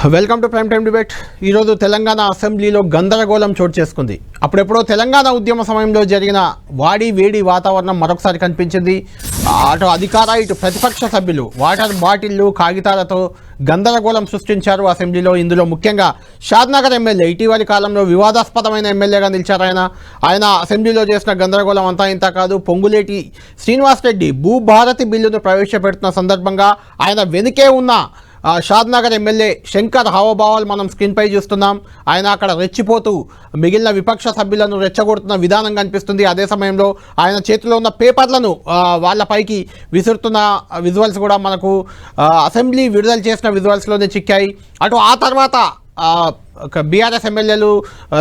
Welcome to prime time debate. ఈరోజు తెలంగాణ అసెంబ్లీలో గందరగోళం చోటు చేసుకుంది. అప్పుడెప్పుడో తెలంగాణ ఉద్యమ సమయంలో జరిగిన వాడి వేడి వాతావరణం మరొకసారి కనిపించింది. అటు అధికార ఇటు ప్రతిపక్ష సభ్యులు వాటర్ బాటిళ్లు కాగితాలతో గందరగోళం సృష్టించారు అసెంబ్లీలో. ఇందులో ముఖ్యంగా షాద్నగర్ ఎమ్మెల్యే ఇటీవలి కాలంలో వివాదాస్పదమైన ఎమ్మెల్యేగా నిలిచారు. ఆయన అసెంబ్లీలో చేసిన గందరగోళం అంతా ఇంత కాదు. పొంగులేటి శ్రీనివాస్ రెడ్డి భూభారతి బిల్లును ప్రవేశపెడుతున్న సందర్భంగా ఆయన వెనుకే ఉన్న షాద్నగర్ ఎమ్మెల్యే శంకర్ హావభావాలు మనం స్క్రీన్పై చూస్తున్నాం. ఆయన అక్కడ రెచ్చిపోతూ మిగిలిన విపక్ష సభ్యులను రెచ్చగొడుతున్న విధానం కనిపిస్తుంది. అదే సమయంలో ఆయన చేతిలో ఉన్న పేపర్లను వాళ్ళపైకి విసురుతున్న విజువల్స్ కూడా మనకు అసెంబ్లీ విడుదల చేసిన విజువల్స్లోనే చిక్కాయి. అటు ఆ తర్వాత బీఆర్ఎస్ ఎమ్మెల్యేలు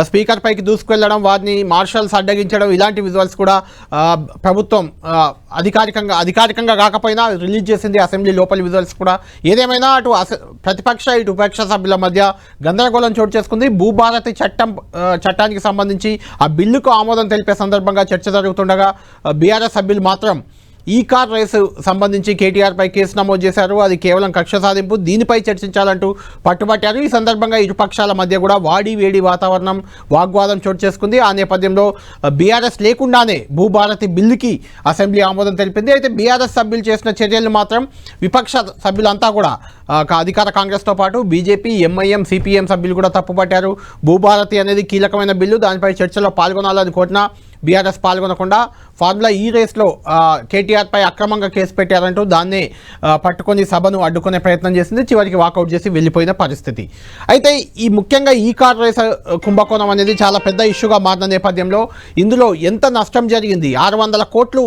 స్పీకర్ పైకి దూసుకువెళ్ళడం, వారిని మార్షల్స్ అడ్డగించడం, ఇలాంటి విజువల్స్ కూడా ప్రభుత్వం అధికారికంగా కాకపోయినా రిలీజ్ చేసింది అసెంబ్లీ లోపలి విజువల్స్ కూడా. ఏదేమైనా అటు ప్రతిపక్ష ఇటు విపక్ష సభ్యుల మధ్య గందరగోళం చోటు చేసుకుంది. భూభారతి చట్టానికి సంబంధించి ఆ బిల్లుకు ఆమోదం తెలిపే సందర్భంగా చర్చ జరుగుతుండగా బీఆర్ఎస్ సభ్యులు మాత్రం ఈ కార్ రేసు సంబంధించి కేటీఆర్పై కేసు నమోదు చేశారు. అది కేవలం కక్ష సాధింపు, దీనిపై చర్చించాలంటూ పట్టుబట్టారు. ఈ సందర్భంగా ఇరు పక్షాల మధ్య కూడా వాడి వేడి వాతావరణం, వాగ్వాదం చోటు చేసుకుంది. ఆ నేపథ్యంలో బీఆర్ఎస్ లేకుండానే భూభారతి బిల్లుకి అసెంబ్లీ ఆమోదం తెలిపింది. అయితే బీఆర్ఎస్ సభ్యులు చేసిన చర్యలను మాత్రం విపక్ష సభ్యులంతా కూడా అధికార కాంగ్రెస్తో పాటు బీజేపీ, ఎంఐఎం, సిపిఎం సభ్యులు కూడా తప్పుపట్టారు. భూభారతి అనేది కీలకమైన బిల్లు, దానిపై చర్చలో పాల్గొనాలని కోరినా బీఆర్ఎస్ పాల్గొనకుండా ఫార్ములా ఈ రేస్లో కేటీఆర్పై అక్రమంగా కేసు పెట్టారంటూ దాన్నే పట్టుకొని సభను అడ్డుకునే ప్రయత్నం చేసింది. చివరికి వాకౌట్ చేసి వెళ్ళిపోయిన పరిస్థితి. అయితే ముఖ్యంగా ఈ కార్ రేస్ కుంభకోణం అనేది చాలా పెద్ద ఇష్యూగా మారిన నేపథ్యంలో ఇందులో ఎంత నష్టం జరిగింది, 600 కోట్లు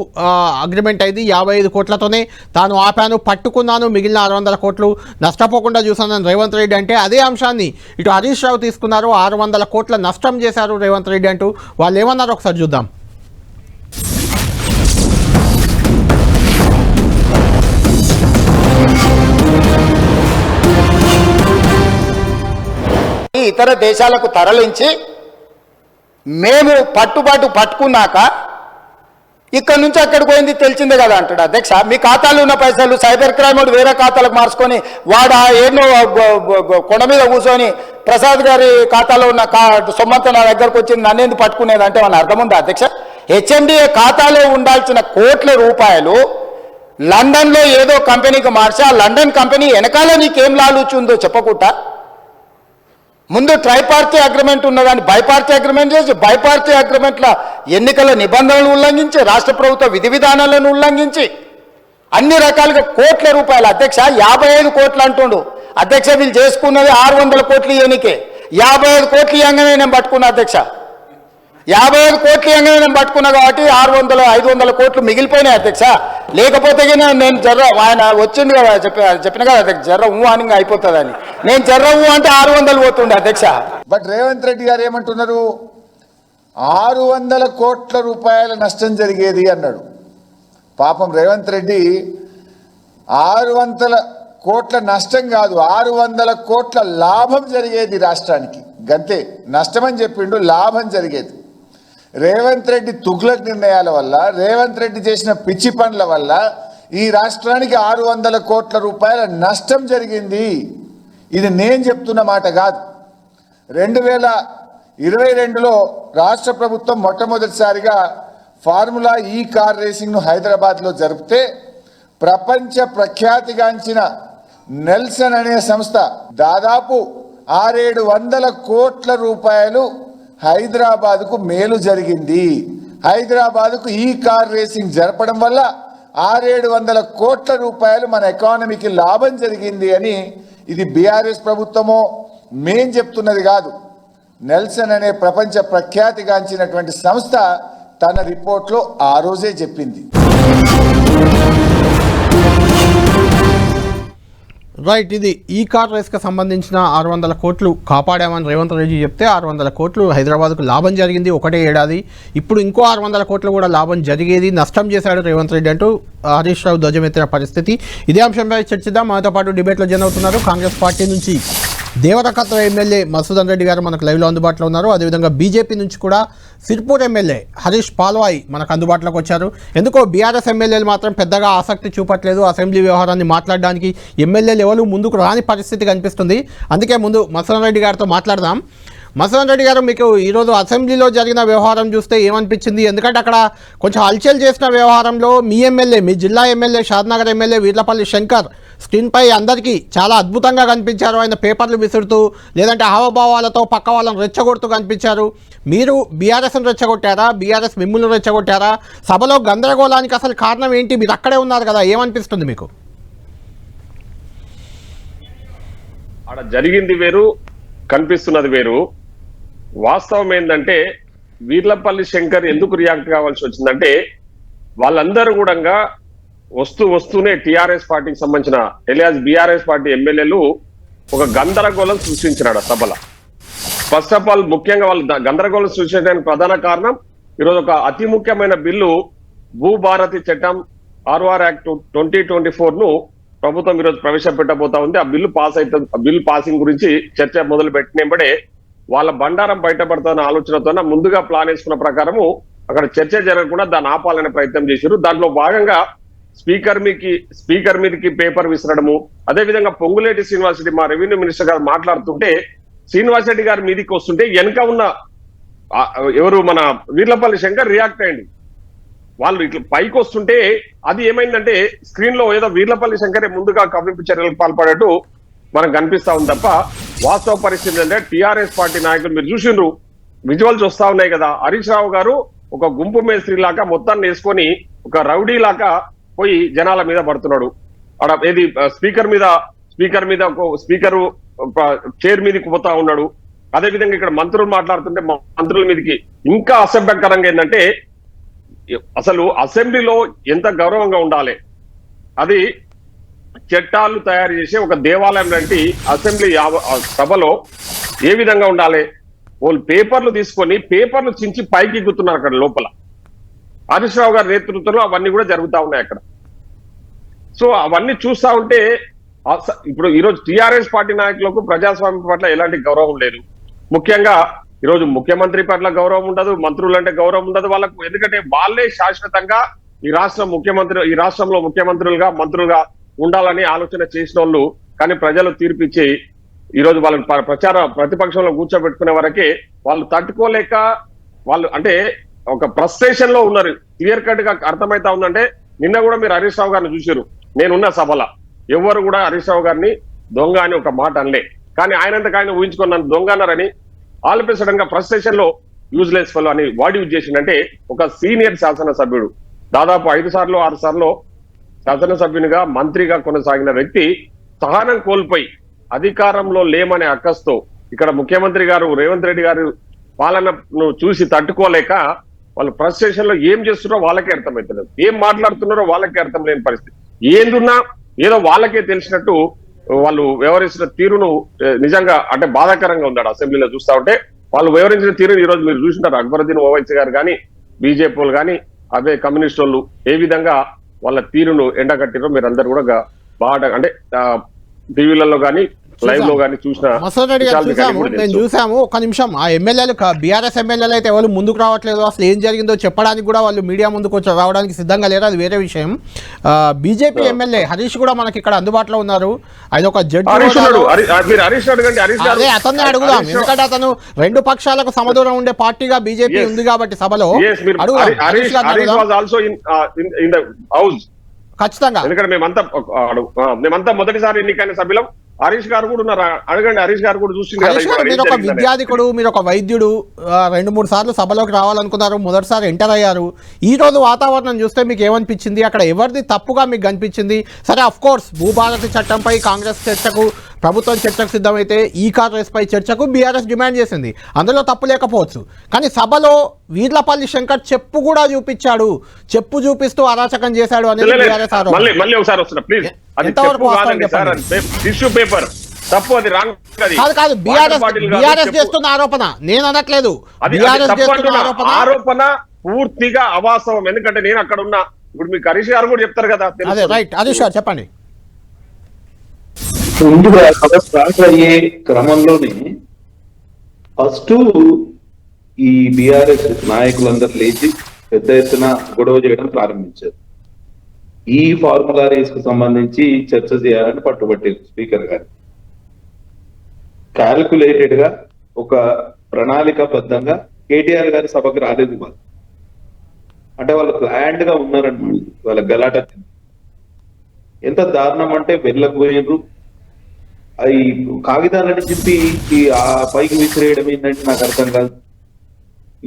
అగ్రిమెంట్ అయింది, 55 కోట్లతోనే తాను ఆపాను, పట్టుకున్నాను, మిగిలిన 600 కోట్లు నష్టపోకుండా చూసానని రేవంత్ రెడ్డి అంటే, అదే అంశాన్ని ఇటు హరీష్ రావు తీసుకున్నారు. 600 కోట్ల నష్టం చేశారు రేవంత్ రెడ్డి అంటూ. వాళ్ళు ఏమన్నారు ఒకసారి చూద్దాం. ఇతర దేశాలకు తరలించి మేము పట్టుకున్నాక ఇక్కడ నుంచి అక్కడికి పోయింది తెలిసిందే కదా అంటాడు అధ్యక్ష. మీ ఖాతాలో ఉన్న పైసలు సైబర్ క్రైమ్ వాడు వేరే ఖాతాలకు మార్చుకొని వాడు ఎన్నో కొండ మీద కూర్చొని ప్రసాద్ గారి ఖాతాలో ఉన్న సొమ్మంతా నా దగ్గరకు వచ్చింది, నన్నేంది పట్టుకునేది అంటే మన అర్థం ఉందా అధ్యక్ష? హెచ్ఎండిఏ ఖాతాలో ఉండాల్సిన కోట్ల రూపాయలు లండన్లో ఏదో కంపెనీకి మార్చి ఆ లండన్ కంపెనీ వెనకాల నీకేం లాలుచుందో చెప్పకుండా ముందు ట్రైపార్టీ అగ్రిమెంట్ ఉన్నదాన్ని బైపార్టీ అగ్రిమెంట్ చేసి బైపార్టీ అగ్రిమెంట్ల ఎన్నికల నిబంధనలు ఉల్లంఘించి రాష్ట్ర ప్రభుత్వ విధి విధానాలను ఉల్లంఘించి అన్ని రకాలుగా కోట్ల రూపాయలు అధ్యక్ష. 55 కోట్లు అంటుండు అధ్యక్ష. వీళ్ళు చేసుకున్నది 600 కోట్లు ఇవ్వనికే. 55 కోట్లు ఇవ్వగానే నేను పట్టుకున్నా అధ్యక్ష. 55 కోట్లు ఇవ్వగానే నేను పట్టుకున్నా కాబట్టి 500 కోట్లు మిగిలిపోయినాయి అధ్యక్ష. లేకపోతే నేను ఆయన వచ్చిండు కదా చెప్పిన కదా అధ్యక్ష, అని అయిపోతుందని. నేను అంటే 600 పోతుండే అధ్యక్ష. బట్ రేవంత్ రెడ్డి గారు ఏమంటున్నారు, 600 కోట్ల రూపాయల నష్టం జరిగేది అన్నాడు. పాపం రేవంత్ రెడ్డి 600 కోట్ల నష్టం కాదు, 600 కోట్ల లాభం జరిగేది రాష్ట్రానికి. గంతే, నష్టమని చెప్పిండు, లాభం జరిగేది. రేవంత్ రెడ్డి తుగ్లక్ నిర్ణయాల వల్ల, రేవంత్ రెడ్డి చేసిన పిచ్చి పనుల వల్ల ఈ రాష్ట్రానికి 600 కోట్ల రూపాయల నష్టం జరిగింది. ఇది నేను చెప్తున్న మాట కాదు. 2022లో రాష్ట్ర ప్రభుత్వం మొట్టమొదటిసారిగా ఫార్ములా ఈ కార్ రేసింగ్ను హైదరాబాద్లో జరిపితే ప్రపంచ ప్రఖ్యాతిగాంచిన నెల్సన్ అనే సంస్థ దాదాపు 600-700 కోట్ల రూపాయలు హైదరాబాద్కు మేలు జరిగింది. హైదరాబాద్కు ఈ కార్ రేసింగ్ జరపడం వల్ల 600-700 కోట్ల రూపాయలు మన ఎకానమీకి లాభం జరిగింది అని ఇది బీఆర్ఎస్ ప్రభుత్వమో మేం చెప్తున్నది కాదు. నెల్సన్ అనే ప్రపంచ ప్రఖ్యాతిగాంచినటువంటి సంస్థ తన రిపోర్ట్లో ఆ రోజే చెప్పింది. రైట్, ఇది ఈ కార్ రేస్కి సంబంధించిన 600 కోట్లు కాపాడామని రేవంత్ రెడ్డి చెప్తే 600 కోట్లు హైదరాబాద్కు లాభం జరిగింది ఒకటే ఏడాది. ఇప్పుడు ఇంకో 600 కోట్లు కూడా లాభం జరిగేది, నష్టం చేశాడు రేవంత్ రెడ్డి అంటూ హరీష్ రావు ధ్వజమెత్తిన పరిస్థితి. ఇదే అంశంపై చర్చిద్దాం. మనతో పాటు డిబేట్లో జన్ అవుతున్నారు కాంగ్రెస్ పార్టీ నుంచి దేవరకద్ర ఎమ్మెల్యే మధుసూదన్ రెడ్డి గారు మనకు లైవ్లో అందుబాటులో ఉన్నారు. అదేవిధంగా బీజేపీ నుంచి కూడా సిర్పూర్ ఎమ్మెల్యే హరీష్ పాల్వాయి మనకు అందుబాటులోకి వచ్చారు. ఎందుకో బీఆర్ఎస్ ఎమ్మెల్యేలు మాత్రం పెద్దగా ఆసక్తి చూపట్లేదు అసెంబ్లీ వ్యవహారాన్ని మాట్లాడడానికి. ఎమ్మెల్యేలు ఎవరు ముందుకు రాని పరిస్థితి కనిపిస్తుంది. అందుకే ముందు మధుసూదన్ రెడ్డి గారితో మాట్లాడదాం. మధుసూదన్ రెడ్డి గారు, మీకు ఈరోజు అసెంబ్లీలో జరిగిన వ్యవహారం చూస్తే ఏమనిపించింది? ఎందుకంటే అక్కడ కొంచెం హల్చల్ చేసిన వ్యవహారంలో మీ ఎమ్మెల్యే, మీ జిల్లా ఎమ్మెల్యే షాద్నగర్ ఎమ్మెల్యే వీర్లపల్లి శంకర్ స్క్రీన్పై అందరికీ చాలా అద్భుతంగా కనిపించారు. ఆయన పేపర్లు విసురుతూ లేదంటే హావభావాలతో పక్క వాళ్ళని రెచ్చగొడుతూ కనిపించారు. మీరు బీఆర్ఎస్ను రెచ్చగొట్టారా? బీఆర్ఎస్ మిమ్మల్ని రెచ్చగొట్టారా? సభలో గందరగోళానికి అసలు కారణం ఏంటి? మీరు అక్కడే ఉన్నారు కదా, ఏమనిపిస్తుంది మీకు? అక్కడ జరిగింది వేరు, కనిపిస్తున్నది వేరు. వాస్తవం ఏంటంటే వీర్లపల్లి శంకర్ ఎందుకు రియాక్ట్ కావాల్సి వచ్చిందంటే వాళ్ళందరూ కూడా వస్తూనే టిఆర్ఎస్ పార్టీకి సంబంధించిన ఎలియాస్ బీఆర్ఎస్ పార్టీ ఎమ్మెల్యేలు ఒక గందరగోళం సృష్టించినాడు సభలో. ఫస్ట్ ఆఫ్ ఆల్ ముఖ్యంగా వాళ్ళు గందరగోళం సృష్టించడానికి ప్రధాన కారణం ఈరోజు ఒక అతి ముఖ్యమైన బిల్లు భూభారతి చట్టం RR Act 2024 ను ప్రభుత్వం ఈరోజు ప్రవేశపెట్టబోతా ఉంది. ఆ బిల్లు పాస్ అవుతుంది. ఆ బిల్లు పాసింగ్ గురించి చర్చ మొదలు పెట్టినప్పుడే వాళ్ళ బండారం బయటపడుతున్న ఆలోచనతో ముందుగా ప్లాన్ వేసుకున్న ప్రకారము అక్కడ చర్చ జరగకుండా దాన్ని ఆపాలనే ప్రయత్నం చేశారు. దాంట్లో భాగంగా స్పీకర్ మీదకి పేపర్ విసరడము, అదేవిధంగా పొంగులేటి శ్రీనివాసరెడ్డి మా రెవెన్యూ మినిస్టర్ గారు మాట్లాడుతుంటే శ్రీనివాసరెడ్డి గారి మీదకి వస్తుంటే వెనక ఉన్న ఎవరు మన వీర్లపల్లి శంకర్ రియాక్ట్ అయ్యండి. వాళ్ళు ఇట్లా పైకి వస్తుంటే అది ఏమైందంటే స్క్రీన్ లో ఏదో వీర్లపల్లి శంకరే ముందుగా కవ్వింపు చర్యలకు పాల్పడేట్టు మనకు కనిపిస్తా ఉంది తప్ప వాస్తవ పరిస్థితి అంటే టిఆర్ఎస్ పార్టీ నాయకులు మీరు చూసిండ్రు, విజువల్స్ వస్తా ఉన్నాయి కదా. హరీష్ రావు గారు ఒక గుంపు మేస్త్రి లాగా మొత్తాన్ని వేసుకొని ఒక రౌడీ లాగా పోయి జనాల మీద పడుతున్నాడు. అక్కడ ఏది స్పీకర్ మీద స్పీకర్ చైర్ మీదకి పోతా ఉన్నాడు. అదేవిధంగా ఇక్కడ మంత్రులు మాట్లాడుతుంటే మంత్రుల మీదకి ఇంకా అసభ్యకరంగా ఏంటంటే అసలు అసెంబ్లీలో ఎంత గౌరవంగా ఉండాలి, అది చట్టాలు తయారు చేసే ఒక దేవాలయం లాంటి అసెంబ్లీ సభలో ఏ విధంగా ఉండాలి? వాళ్ళు పేపర్లు తీసుకొని పేపర్లు చించి పైకి ఎక్కుతున్నారు అక్కడ లోపల. హరీష్ రావు గారి నేతృత్వంలో అవన్నీ కూడా జరుగుతూ ఉన్నాయి అక్కడ. సో అవన్నీ చూస్తా ఉంటే ఇప్పుడు ఈరోజు టిఆర్ఎస్ పార్టీ నాయకులకు ప్రజాస్వామ్యం పట్ల ఎలాంటి గౌరవం లేదు. ముఖ్యంగా ఈరోజు ముఖ్యమంత్రి పట్ల గౌరవం ఉండదు, మంత్రులు అంటే గౌరవం ఉండదు వాళ్ళకు. ఎందుకంటే వాళ్ళే శాశ్వతంగా ఈ రాష్ట్రంలో ముఖ్యమంత్రులుగా మంత్రులుగా ఉండాలని ఆలోచన చేసిన వాళ్ళు. కానీ ప్రజలు తీర్పిచ్చి ఈరోజు వాళ్ళని ప్రతిపక్షంలో కూర్చోబెట్టుకునే వరకే వాళ్ళు తట్టుకోలేక వాళ్ళు అంటే ఒక ఫ్రస్ట్రేషన్ లో ఉన్నారు. క్లియర్ కట్ గా అర్థమైతా ఉందంటే నిన్న కూడా మీరు హరీష్ రావు గారిని చూసారు. నేనున్న సభలో ఎవరు కూడా హరీష్ రావు గారిని దొంగ అని ఒక మాట అనలే. కానీ ఆయనంతకు ఆయన ఊహించుకొని నన్ను దొంగ అన్నారని ఆల్ ఆఫ్ ఎ సడన్ గా ఫ్రస్ట్రేషన్ లో యూజ్లెస్ ఫెలో అని వాడి యూజ్ చేసిందంటే ఒక సీనియర్ శాసనసభ్యుడు దాదాపు 5 సార్లు 6 సార్లు శాసనసభ్యునిగా మంత్రిగా కొనసాగిన వ్యక్తి సహనం కోల్పోయి అధికారంలో లేమనే అక్కస్తో ఇక్కడ ముఖ్యమంత్రి గారు రేవంత్ రెడ్డి గారు పాలనను చూసి తట్టుకోలేక వాళ్ళు ఫ్రస్ట్రేషన్ లో ఏం చేస్తున్నారో వాళ్ళకే అర్థమవుతలేదు, ఏం మాట్లాడుతున్నారో వాళ్ళకే అర్థం లేని పరిస్థితి. ఏందున్నా ఏదో వాళ్ళకే తెలిసినట్టు వాళ్ళు వ్యవహరిస్తున్న తీరును నిజంగా అంటే బాధాకరంగా ఉన్నాడు. అసెంబ్లీలో చూస్తా ఉంటే వాళ్ళు వ్యవహరించిన తీరును ఈ రోజు మీరు చూసినారు. అక్బరుద్దీన్ ఓవైసీ గారు కానీ బీజేపీ వాళ్ళు కానీ అదే కమ్యూనిస్ట్ వాళ్ళు ఏ విధంగా వాళ్ళ తీరును ఎండగట్టిరో మీరు అందరు కూడా బాగా అంటే టీవీలలో కానీ లైవ్ లో కానీ మేము చూసాము. ఒక్క నిమిషం, ఆ ఎమ్మెల్యేలు బీఆర్ఎస్ ఎమ్మెల్యేలు అయితే ఎవరు ముందుకు రావట్లేదు, అసలు ఏం జరిగిందో చెప్పడానికి కూడా వాళ్ళు మీడియా ముందుకు వచ్చి రావడానికి సిద్ధంగా లేరు, అది వేరే విషయం. బీజేపీ ఎమ్మెల్యే హరీష్ కూడా మనకి ఇక్కడ అందుబాటులో ఉన్నారు. ఆయన ఒక జడ్జి, అదే అతన్ని అడుగుదాం, ఎందుకంటే అతను 2 పక్షాలకు సమదూరం ఉండే పార్టీగా బీజేపీ ఉంది కాబట్టి సభలో ఖచ్చితంగా. ఎందుకంటే మేమంతా మొదటిసారి ఎన్నికైన సభ్యులం. హరీష్ గారు కూడా ఉన్నారు, అడగండి. హరీష్ గారు కూడా చూసింది. మీరు ఒక విద్యాధికుడు, మీరు ఒక వైద్యుడు, 2-3 సార్లు సభలోకి రావాలనుకున్నారు, మొదటిసారి ఎంటర్ అయ్యారు. ఈ రోజు వాతావరణం చూస్తే మీకు ఏమనిపించింది? అక్కడ ఎవరిది తప్పుగా మీకు కనిపించింది? సరే, అఫ్ కోర్స్ భూభారతి చట్టంపై కాంగ్రెస్ చర్చకు, ప్రభుత్వం చర్చకు సిద్ధమైతే ఈ కార్ రేస్ పై చర్చకు బీఆర్ఎస్ డిమాండ్ చేసింది, అందులో తప్పు లేకపోవచ్చు. కానీ సభలో వీర్లపల్లి శంకర్ చెప్పు కూడా చూపించాడు, చెప్పు చూపిస్తూ అరాచకం చేశాడు అనేది బీఆర్ఎస్ ఆరోపణ. కాదు, బీఆర్ఎస్ చేస్తున్న ఆరోపణ, నేను అనట్లేదు. ఆరోపణ పూర్తిగా అవాస్తవం. ఎందుకంటే నేను అక్కడ ఉన్నా. ఇప్పుడు మీకు హరీష్ గారు కూడా చెప్తారు కదా. రైట్, హరీష్ గారు చెప్పండి. ముందుగా సభ స్టార్ట్ అయ్యే క్రమంలోనే ఫస్ట్ ఈ బీఆర్ఎస్ నాయకులందరూ లేచి పెద్ద ఎత్తున గొడవ చేయడం ప్రారంభించారు. ఈ ఫార్ములా రేస్ కు సంబంధించి చర్చ చేయాలని పట్టుబట్టారు స్పీకర్ గారు. క్యాల్కులేటెడ్ గా ఒక ప్రణాళికాబద్ధంగా కేటీఆర్ గారి సభకు రాలేదు వాళ్ళు. అంటే వాళ్ళు ప్లాండ్ గా ఉన్నారన్నమాట. వాళ్ళ గలాట ఎంత దారుణం అంటే వెళ్ళకపోయినరు. అవి కాగితాలని చెప్పి ఆ పైకి విసిరేయడం ఏంటంటే నాకు అర్థం కాదు.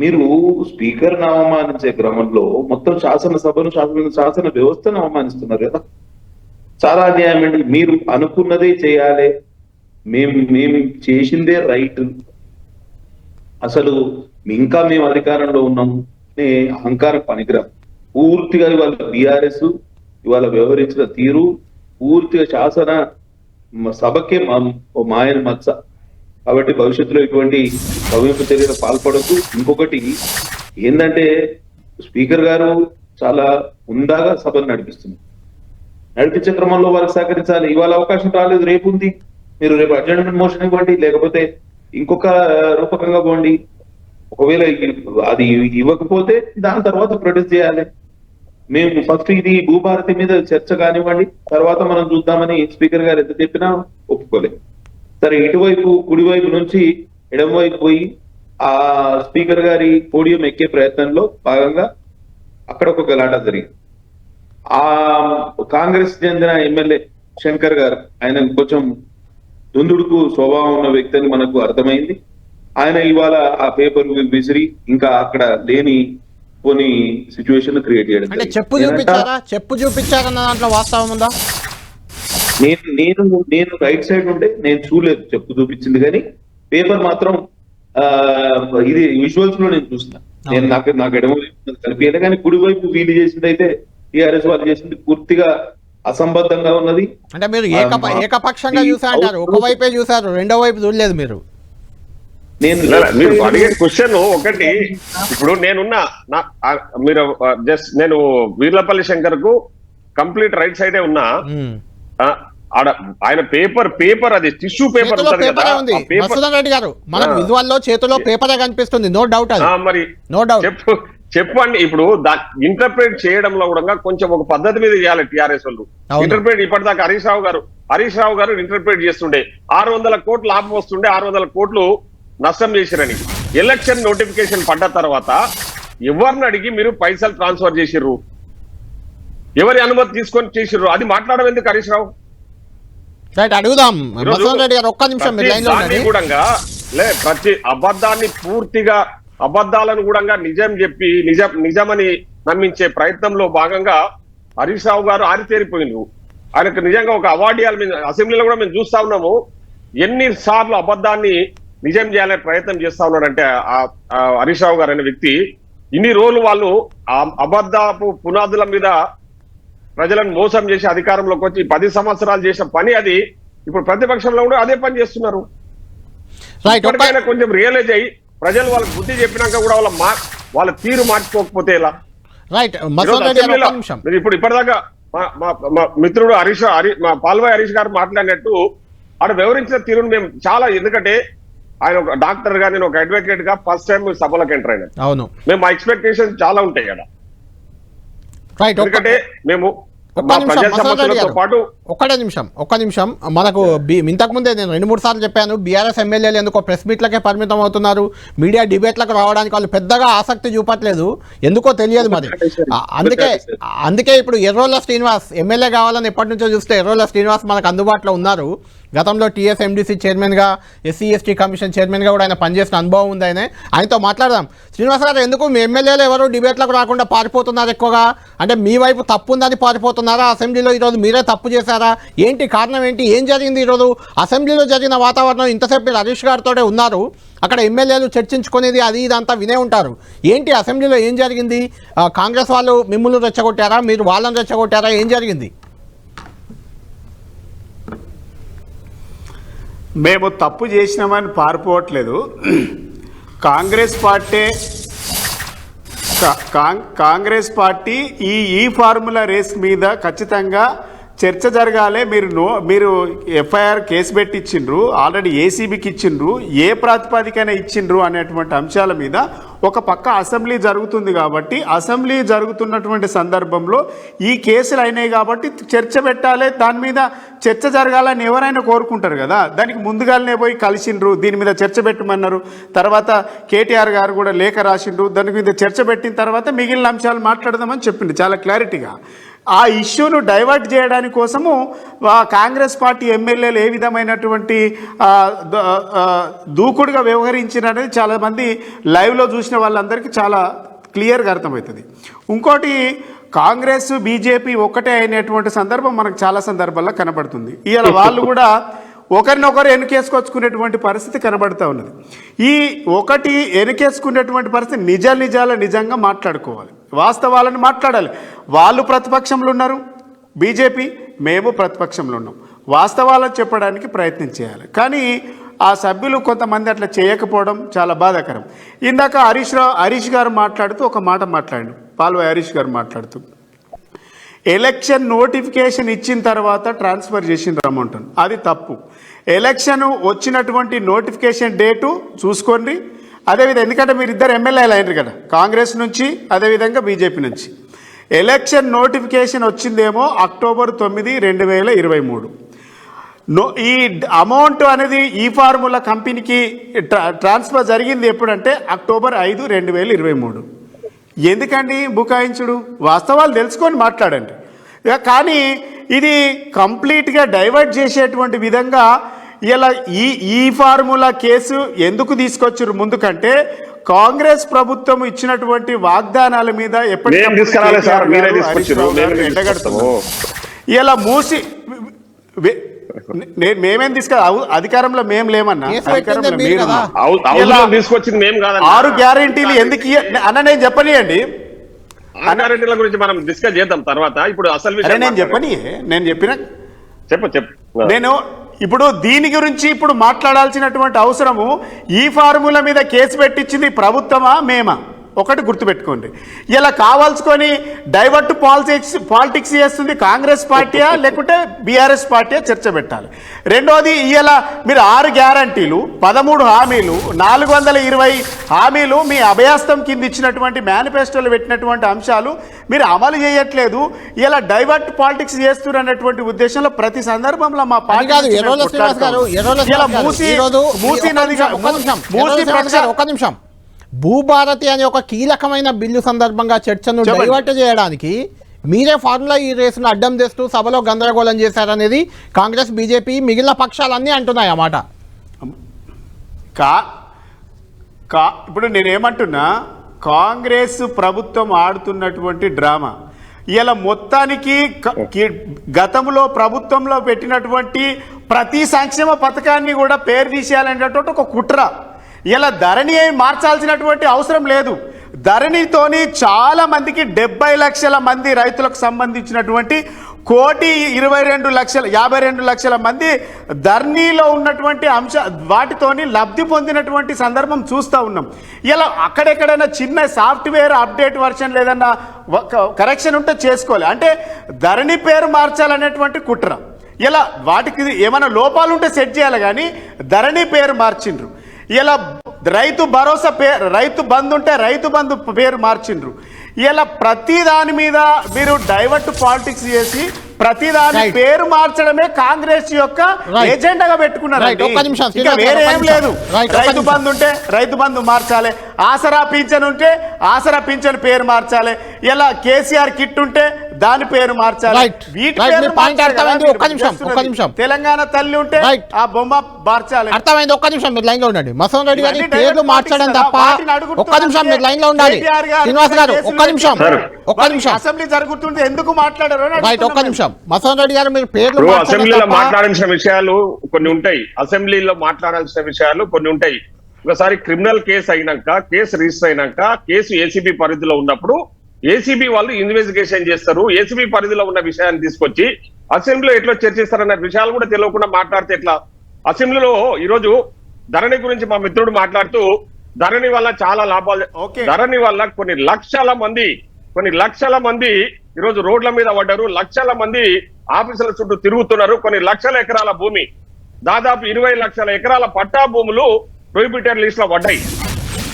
మీరు స్పీకర్ని అవమానించే క్రమంలో మొత్తం శాసనసభను శాసన వ్యవస్థను అవమానిస్తున్నారు కదా. చాలా అన్యాయం అండి. మీరు అనుకున్నదే చేయాలి, మేము చేసిందే రైట్, అసలు ఇంకా మేము అధికారంలో ఉన్నాము అనే అహంకారం పనికిరాదు. పూర్తిగా ఇవాళ బీఆర్ఎస్ ఇవాళ వ్యవహరించిన తీరు పూర్తిగా శాసన సభకే మాయన మచ్చ. కాబట్టి భవిష్యత్తులో ఇటువంటి కవింపు చర్యలు పాల్పడద్దు. ఇంకొకటి ఏంటంటే స్పీకర్ గారు చాలా ఉందాగా సభను నడిపించే క్రమంలో వారికి సహకరించాలి. ఇవాళ అవకాశం రాలేదు, రేపు ఉంది. మీరు రేపు అడ్జర్న్మెంట్ మోషన్ ఇవ్వండి, లేకపోతే ఇంకొక రూపకంగా పోండి. ఒకవేళ అది ఇవ్వకపోతే దాని తర్వాత ప్రొడ్యూస్ చేయాలి. మేము ఫస్ట్ ఇది భూభారతి మీద చర్చ కానివ్వండి, తర్వాత మనం చూద్దామని స్పీకర్ గారు ఎంత చెప్పినా ఒప్పుకోలేదు. సరే, ఇటువైపు కుడివైపు నుంచి ఎడమవైపు పోయి ఆ స్పీకర్ గారి పోడియం ఎక్కే ప్రయత్నంలో భాగంగా అక్కడ ఒక గలాట జరిగింది. ఆ కాంగ్రెస్ చెందిన ఎమ్మెల్యే శంకర్ గారు, ఆయన కొంచెం దుందుడుకు స్వభావం ఉన్న వ్యక్తి అని మనకు అర్థమైంది. ఆయన ఇవాళ ఆ పేపర్ విసిరి ఇంకా అక్కడ లేని కొన్ని సిచ్యువేషన్ క్రియేట్ చేయడం. అంటే చెప్పు చూపించారన్న దాంట్లో వాస్తవం ఉందా? నేను రైట్ సైడ్ ఉంటే నేను చూడలేదు చెప్పు చూపించింది, కానీ పేపర్ మాత్రం ఇది విజువల్స్ లో నేను చూసిన. నేను నాకు ఎడమ కనిపించలేదు, కానీ కుడివైపు వీలు చేసింది అయితే టీఆర్ఎస్ వాళ్ళు చేసింది పూర్తిగా అసంబద్ధంగా ఉన్నది. అంటే మీరు ఏకపక్షంగా చూసారు, ఒకవైపే చూసారు, రెండో వైపు చూడలేదు మీరు. మీరు అడిగే క్వశ్చన్ ఒకటి. ఇప్పుడు మీరు జస్ట్ నేను వీర్లపల్లి శంకర్ కు కంప్లీట్ రైట్ సైడే ఉన్నా. ఆయన పేపర్ అది టిష్యూ పేపర్ రెడ్డి గారు, మన విజువల్ లో చేతిలో పేపరే కనిపిస్తుంది, నో డౌట్. మరి నో డౌట్ చెప్పండి. ఇప్పుడు ఇంటర్ప్రిట్ చేయడంలో కూడా కొంచెం ఒక పద్ధతి మీద చేయాలి టిఆర్ఎస్ వాళ్ళు. ఇంటర్ప్రిట్ ఇప్పటిదాకా హరీష్ రావు గారు ఇంటర్ప్రిట్ చేస్తుండే 600 కోట్లు లాభం వస్తుండే, 600 కోట్లు నష్టం చేసిరని. ఎలక్షన్ నోటిఫికేషన్ పడ్డ తర్వాత ఎవరిని అడిగి మీరు పైసలు ట్రాన్స్ఫర్ చేసిర్రు, ఎవరి అనుమతి తీసుకొని చేసిర్రు, అది మాట్లాడడం ఎందుకు హరీష్ రావు? అడుగుదాం. ఒక్క నిమిషం ప్రతి అబద్ధాన్ని పూర్తిగా అబద్ధాలను కూడా నిజం చెప్పి నిజమని నమ్మించే ప్రయత్నంలో భాగంగా హరీష్ రావు గారు ఆరితేరిపోయిండు. ఆయనకు నిజంగా ఒక అవార్డు ఇవ్వాలి. అసెంబ్లీలో కూడా మేము చూస్తా ఉన్నాము, ఎన్నిసార్లు అబద్ధాన్ని నిజం చేయాలనే ప్రయత్నం చేస్తా ఉన్నాడంటే హరీష్ రావు గారు అనే వ్యక్తి. ఇన్ని రోజులు వాళ్ళు ఆ అబద్ధపు పునాదుల మీద ప్రజలను మోసం చేసి అధికారంలోకి వచ్చి 10 సంవత్సరాలు చేసిన పని అది ఇప్పుడు ప్రతిపక్షంలో కూడా అదే పని చేస్తున్నారు. ఇప్పటికైనా కొంచెం రియలైజ్ అయ్యి ప్రజలు వాళ్ళకి బుద్ధి చెప్పినాక కూడా వాళ్ళ తీరు మార్చుకోకపోతే ఎలా? ఇప్పుడు ఇప్పటిదాకా మా మిత్రుడు మా పాల్వాయి హరీష్ గారు మాట్లాడినట్టు ఆడ వివరించిన తీరును మేము చాలా, ఎందుకంటే ఆయన ఒక డాక్టర్ గా, నేను ఒక అడ్వకేట్ గా ఫస్ట్ టైం సభలకు ఎంటర్ అయినా. అవును, మేము మా ఎక్స్పెక్టేషన్ చాలా ఉంటాయి కదా. ఎందుకంటే మేము ఒక్క నిమిషం మనకు ఇంతకుముందే నేను 2-3 సార్లు చెప్పాను, బీఆర్ఎస్ ఎమ్మెల్యేలు ఎందుకో ప్రెస్ మీట్లకే పరిమితం అవుతున్నారు, మీడియా డిబేట్లకు రావడానికి వాళ్ళు పెద్దగా ఆసక్తి చూపట్లేదు, ఎందుకో తెలియదు మరి. అందుకే ఇప్పుడు ఎర్రోల శ్రీనివాస్ ఎమ్మెల్యే కావాలని ఎప్పటి నుంచో చూస్తే ఎర్రోల శ్రీనివాస్ మనకు అందుబాటులో ఉన్నారు. గతంలో టీఎస్ఎండిసి చైర్మన్గా, ఎస్సీ ఎస్టీ కమిషన్ చైర్మన్గా కూడా ఆయన పనిచేసిన అనుభవం ఉంది. ఆయనతో మాట్లాడదాం. శ్రీనివాస్ గారు, ఎందుకు మీ ఎమ్మెల్యేలు ఎవరు డిబేట్లకు రాకుండా పారిపోతున్నారు ఎక్కువగా? అంటే మీ వైపు తప్పు ఉందని పారిపోతున్నారా? అసెంబ్లీలో ఈరోజు మీరే తప్పు చేశారా? ఏంటి కారణం ఏంటి? ఏం జరిగింది ఈరోజు అసెంబ్లీలో? జరిగిన వాతావరణం ఇంతసేపు మీరు హరీష్ గారితో ఉన్నారు, అక్కడ ఎమ్మెల్యేలు చర్చించుకునేది అది ఇదంతా వినే ఉంటారు. ఏంటి అసెంబ్లీలో ఏం జరిగింది? కాంగ్రెస్ వాళ్ళు మిమ్మల్ని రెచ్చగొట్టారా, మీరు వాళ్ళని రెచ్చగొట్టారా? ఏం జరిగింది? మేము తప్పు చేసినామని పారిపోవట్లేదు. కాంగ్రెస్ పార్టీ ఈ ఫార్ములా రేస్ మీద ఖచ్చితంగా చర్చ జరగాలి. మీరు ఎఫ్ఐఆర్ కేసు పెట్టి ఇచ్చిండ్రు, ఆల్రెడీ ఏసీబీకి ఇచ్చిండ్రు, ఏ ప్రాతిపదికన ఇచ్చిండ్రు అనేటువంటి అంశాల మీద ఒక పక్క అసెంబ్లీ జరుగుతుంది కాబట్టి అసెంబ్లీ జరుగుతున్నటువంటి సందర్భంలో ఈ కేసులు అయినాయి కాబట్టి చర్చ పెట్టాలి, దాని మీద చర్చ జరగాలని ఎవరైనా కోరుకుంటారు కదా. దానికి ముందుగానే పోయి కలిసిండ్రు, దీని మీద చర్చ పెట్టమన్నారు. తర్వాత కేటీఆర్ గారు కూడా లేఖ రాసిండ్రు, దాని మీద చర్చ పెట్టిన తర్వాత మిగిలిన అంశాలు మాట్లాడదామని చెప్పిండు చాలా క్లారిటీగా. ఆ ఇష్యూను డైవర్ట్ చేయడానికి కోసము కాంగ్రెస్ పార్టీ ఎమ్మెల్యేలు ఏ విధమైనటువంటి దూకుడుగా వ్యవహరించిననేది చాలామంది లైవ్లో చూసిన వాళ్ళందరికీ చాలా క్లియర్గా అర్థమవుతుంది. ఇంకోటి, కాంగ్రెస్ బీజేపీ ఒక్కటే అయినటువంటి సందర్భం మనకు చాలా సందర్భాల్లో కనబడుతుంది. ఇవాళ వాళ్ళు కూడా ఒకరినొకరు వెనుకేసుకొచ్చుకునేటువంటి పరిస్థితి కనబడుతూ ఉన్నది. ఈ ఒకటి వెనుకేసుకునేటువంటి పరిస్థితి నిజంగా మాట్లాడుకోవాలి, వాస్తవాలను మాట్లాడాలి. వాళ్ళు ప్రతిపక్షంలో ఉన్నారు బీజేపీ, మేము ప్రతిపక్షంలో ఉన్నాం, వాస్తవాలను చెప్పడానికి ప్రయత్నం చేయాలి. కానీ ఆ సభ్యులు కొంతమంది అట్లా చేయకపోవడం చాలా బాధాకరం. ఇందాక హరీష్ గారు మాట్లాడుతూ ఒక మాట మాట్లాడాడు, పాల్వాయి హరీష్ గారు మాట్లాడుతూ ఎలక్షన్ నోటిఫికేషన్ ఇచ్చిన తర్వాత ట్రాన్స్ఫర్ చేసిన అమౌంట్, అది తప్పు. ఎలక్షన్ వచ్చినటువంటి నోటిఫికేషన్ డేటు చూసుకోండి. అదేవిధంగా ఎందుకంటే మీరు ఇద్దరు ఎమ్మెల్యేలు అయినారు కదా, కాంగ్రెస్ నుంచి అదేవిధంగా బీజేపీ నుంచి. ఎలక్షన్ నోటిఫికేషన్ వచ్చిందేమో అక్టోబర్ 9, 2023. ఈ అమౌంట్ అనేది ఈ ఫార్ములా కంపెనీకి ట్రాన్స్ఫర్ జరిగింది ఎప్పుడంటే అక్టోబర్ 5, 2023. ఎందుకండి బుకాయించుడు? వాస్తవాలు తెలుసుకొని మాట్లాడండి. కానీ ఇది కంప్లీట్గా డైవర్ట్ చేసేటువంటి విధంగా ఇలా ఈ ఫార్ములా కేసు ఎందుకు తీసుకొచ్చారు ముందుకంటే కాంగ్రెస్ ప్రభుత్వం ఇచ్చినటువంటి వాగ్దానాల మీద ఇలా మూసి మేమేం అధికారంలో మేము లేమన్నా, తీసుకొచ్చింది మేము కాదు. 6 గ్యారెంటీలు ఎందుకు అన్న నేను చెప్పనియండి, గ్యారెంటీల గురించి మనం డిస్కస్ చేద్దాం తర్వాత. ఇప్పుడు అసలు నేను చెప్పిన చెప్పు నేను ఇప్పుడు దీని గురించి ఇప్పుడు మాట్లాడాల్సినటువంటి అవసరము, ఈ ఫార్ములా మీద కేసు పెట్టించింది ప్రభుత్వమా మేమా? ఒకటి గుర్తుపెట్టుకోండి. ఇలా కావాల్సుకొని డైవర్ట్ పాలిటిక్స్ చేస్తుంది కాంగ్రెస్ పార్టీయా లేకుంటే బీఆర్ఎస్ పార్టీయా చర్చ పెట్టాలి. రెండోది, ఇలా మీరు 6 గ్యారంటీలు, 13 హామీలు, 420 హామీలు మీ అభయాస్తం కింద ఇచ్చినటువంటి మేనిఫెస్టోలో పెట్టినటువంటి అంశాలు మీరు అమలు చేయట్లేదు. ఇలా డైవర్ట్ పాలిటిక్స్ చేస్తున్నటువంటి ఉద్దేశంలో ప్రతి సందర్భంలో మా పార్టీ భూభారతి అనే ఒక కీలకమైన బిల్లు సందర్భంగా చర్చను డైవర్ట్ చేయడానికి మీరే ఫార్ములా ఈ రేసును అడ్డం చేస్తూ సభలో గందరగోళం చేశారనేది కాంగ్రెస్ బీజేపీ మిగిలిన పక్షాలన్నీ అంటున్నాయి అన్నమాట. ఇప్పుడు నేనేమంటున్నా, కాంగ్రెస్ ప్రభుత్వం ఆడుతున్నటువంటి డ్రామా ఇలా మొత్తానికి గతంలో ప్రభుత్వంలో పెట్టినటువంటి ప్రతి సంక్షేమ పథకాన్ని కూడా పేరు తీసేయాలనేటువంటి ఒక కుట్ర. ఇలా ధరణి మార్చాల్సినటువంటి అవసరం లేదు. ధరణితోని చాలా మందికి 70 లక్షల మంది రైతులకు సంబంధించినటువంటి 1,22,52 లక్షల మంది ధరణిలో ఉన్నటువంటి వాటితోని లబ్ధి పొందినటువంటి సందర్భం చూస్తూ ఉన్నాం. ఇలా అక్కడెక్కడైనా చిన్న సాఫ్ట్వేర్ అప్డేట్ వర్షన్ లేదన్నా కరెక్షన్ ఉంటే చేసుకోవాలి, అంటే ధరణి పేరు మార్చాలనేటువంటి కుట్ర. ఇలా వాటికి ఏమైనా లోపాలు ఉంటే సెట్ చేయాలి, కానీ ధరణి పేరు మార్చిండ్రు. ఇలా రైతు భరోసా రైతు బంధు ఉంటే రైతు బంధు పేరు మార్చిండ్రు. ఇలా ప్రతి దాని మీద మీరు డైవర్ట్ పాలిటిక్స్ చేసి ప్రతిదాని పేరు మార్చడమే కాంగ్రెస్ యొక్క ఎజెండాగా పెట్టుకున్నారు. వేరే ఏం లేదు. రైతు బంధు ఉంటే రైతు బంధు మార్చాలి, ఆసరా పింఛన్ ఉంటే ఆసరా పింఛన్ పేరు మార్చాలి, ఇలా కేసీఆర్ కిట్ ఉంటే దాని పేరు మార్చాలి. తెలంగాణ తల్లి ఉంటే ఆ బొమ్మ మార్చాలి. అర్థమైంది. ఒక్క నిమిషం మీరు లైన్ లో ఉండండి. మసోన్ రెడ్డి గారి పేర్లు మార్చడం తప్ప. ఒక్క నిమిషం మీరు లైన్ లో ఉండాలి. శ్రీనివాస్ గారు ఒక్క నిమిషం. అసెంబ్లీ జరుగుతుంటే ఎందుకు మాట్లాడారు? ఒక్క నిమిషం. మసోన్ రెడ్డి గారు మీరు పేర్లు అసెంబ్లీలో మాట్లాడాల్సిన విషయాలు కొన్ని ఉంటాయి. అసెంబ్లీలో మాట్లాడాల్సిన విషయాలు కొన్ని ఉంటాయి. ఒకసారి క్రిమినల్ కేసు అయినాక, కేసు రిజిస్టర్ అయినాక, కేసు ఏసీబీ పరిధిలో ఉన్నప్పుడు ఏసీబీ వాళ్ళు ఇన్వెస్టిగేషన్ చేస్తారు. ఏసీబీ పరిధిలో ఉన్న విషయాన్ని తీసుకొచ్చి అసెంబ్లీలో ఎట్లా చర్చిస్తారన్న విషయాలు కూడా తెలియకుండా మాట్లాడితే ఎట్లా? అసెంబ్లీలో ఈరోజు ధరణి గురించి మా మిత్రుడు మాట్లాడుతూ ధరణి వల్ల చాలా లాభాలు, ధరణి వల్ల కొన్ని లక్షల మంది ఈరోజు రోడ్ల మీద పడ్డారు, లక్షల మంది ఆఫీసుల చుట్టూ తిరుగుతున్నారు. కొన్ని లక్షల ఎకరాల భూమి, దాదాపు 20 లక్షల ఎకరాల పట్టా భూములు ప్రొహిబిటెడ్ లిస్ట్ లో పడ్డాయి.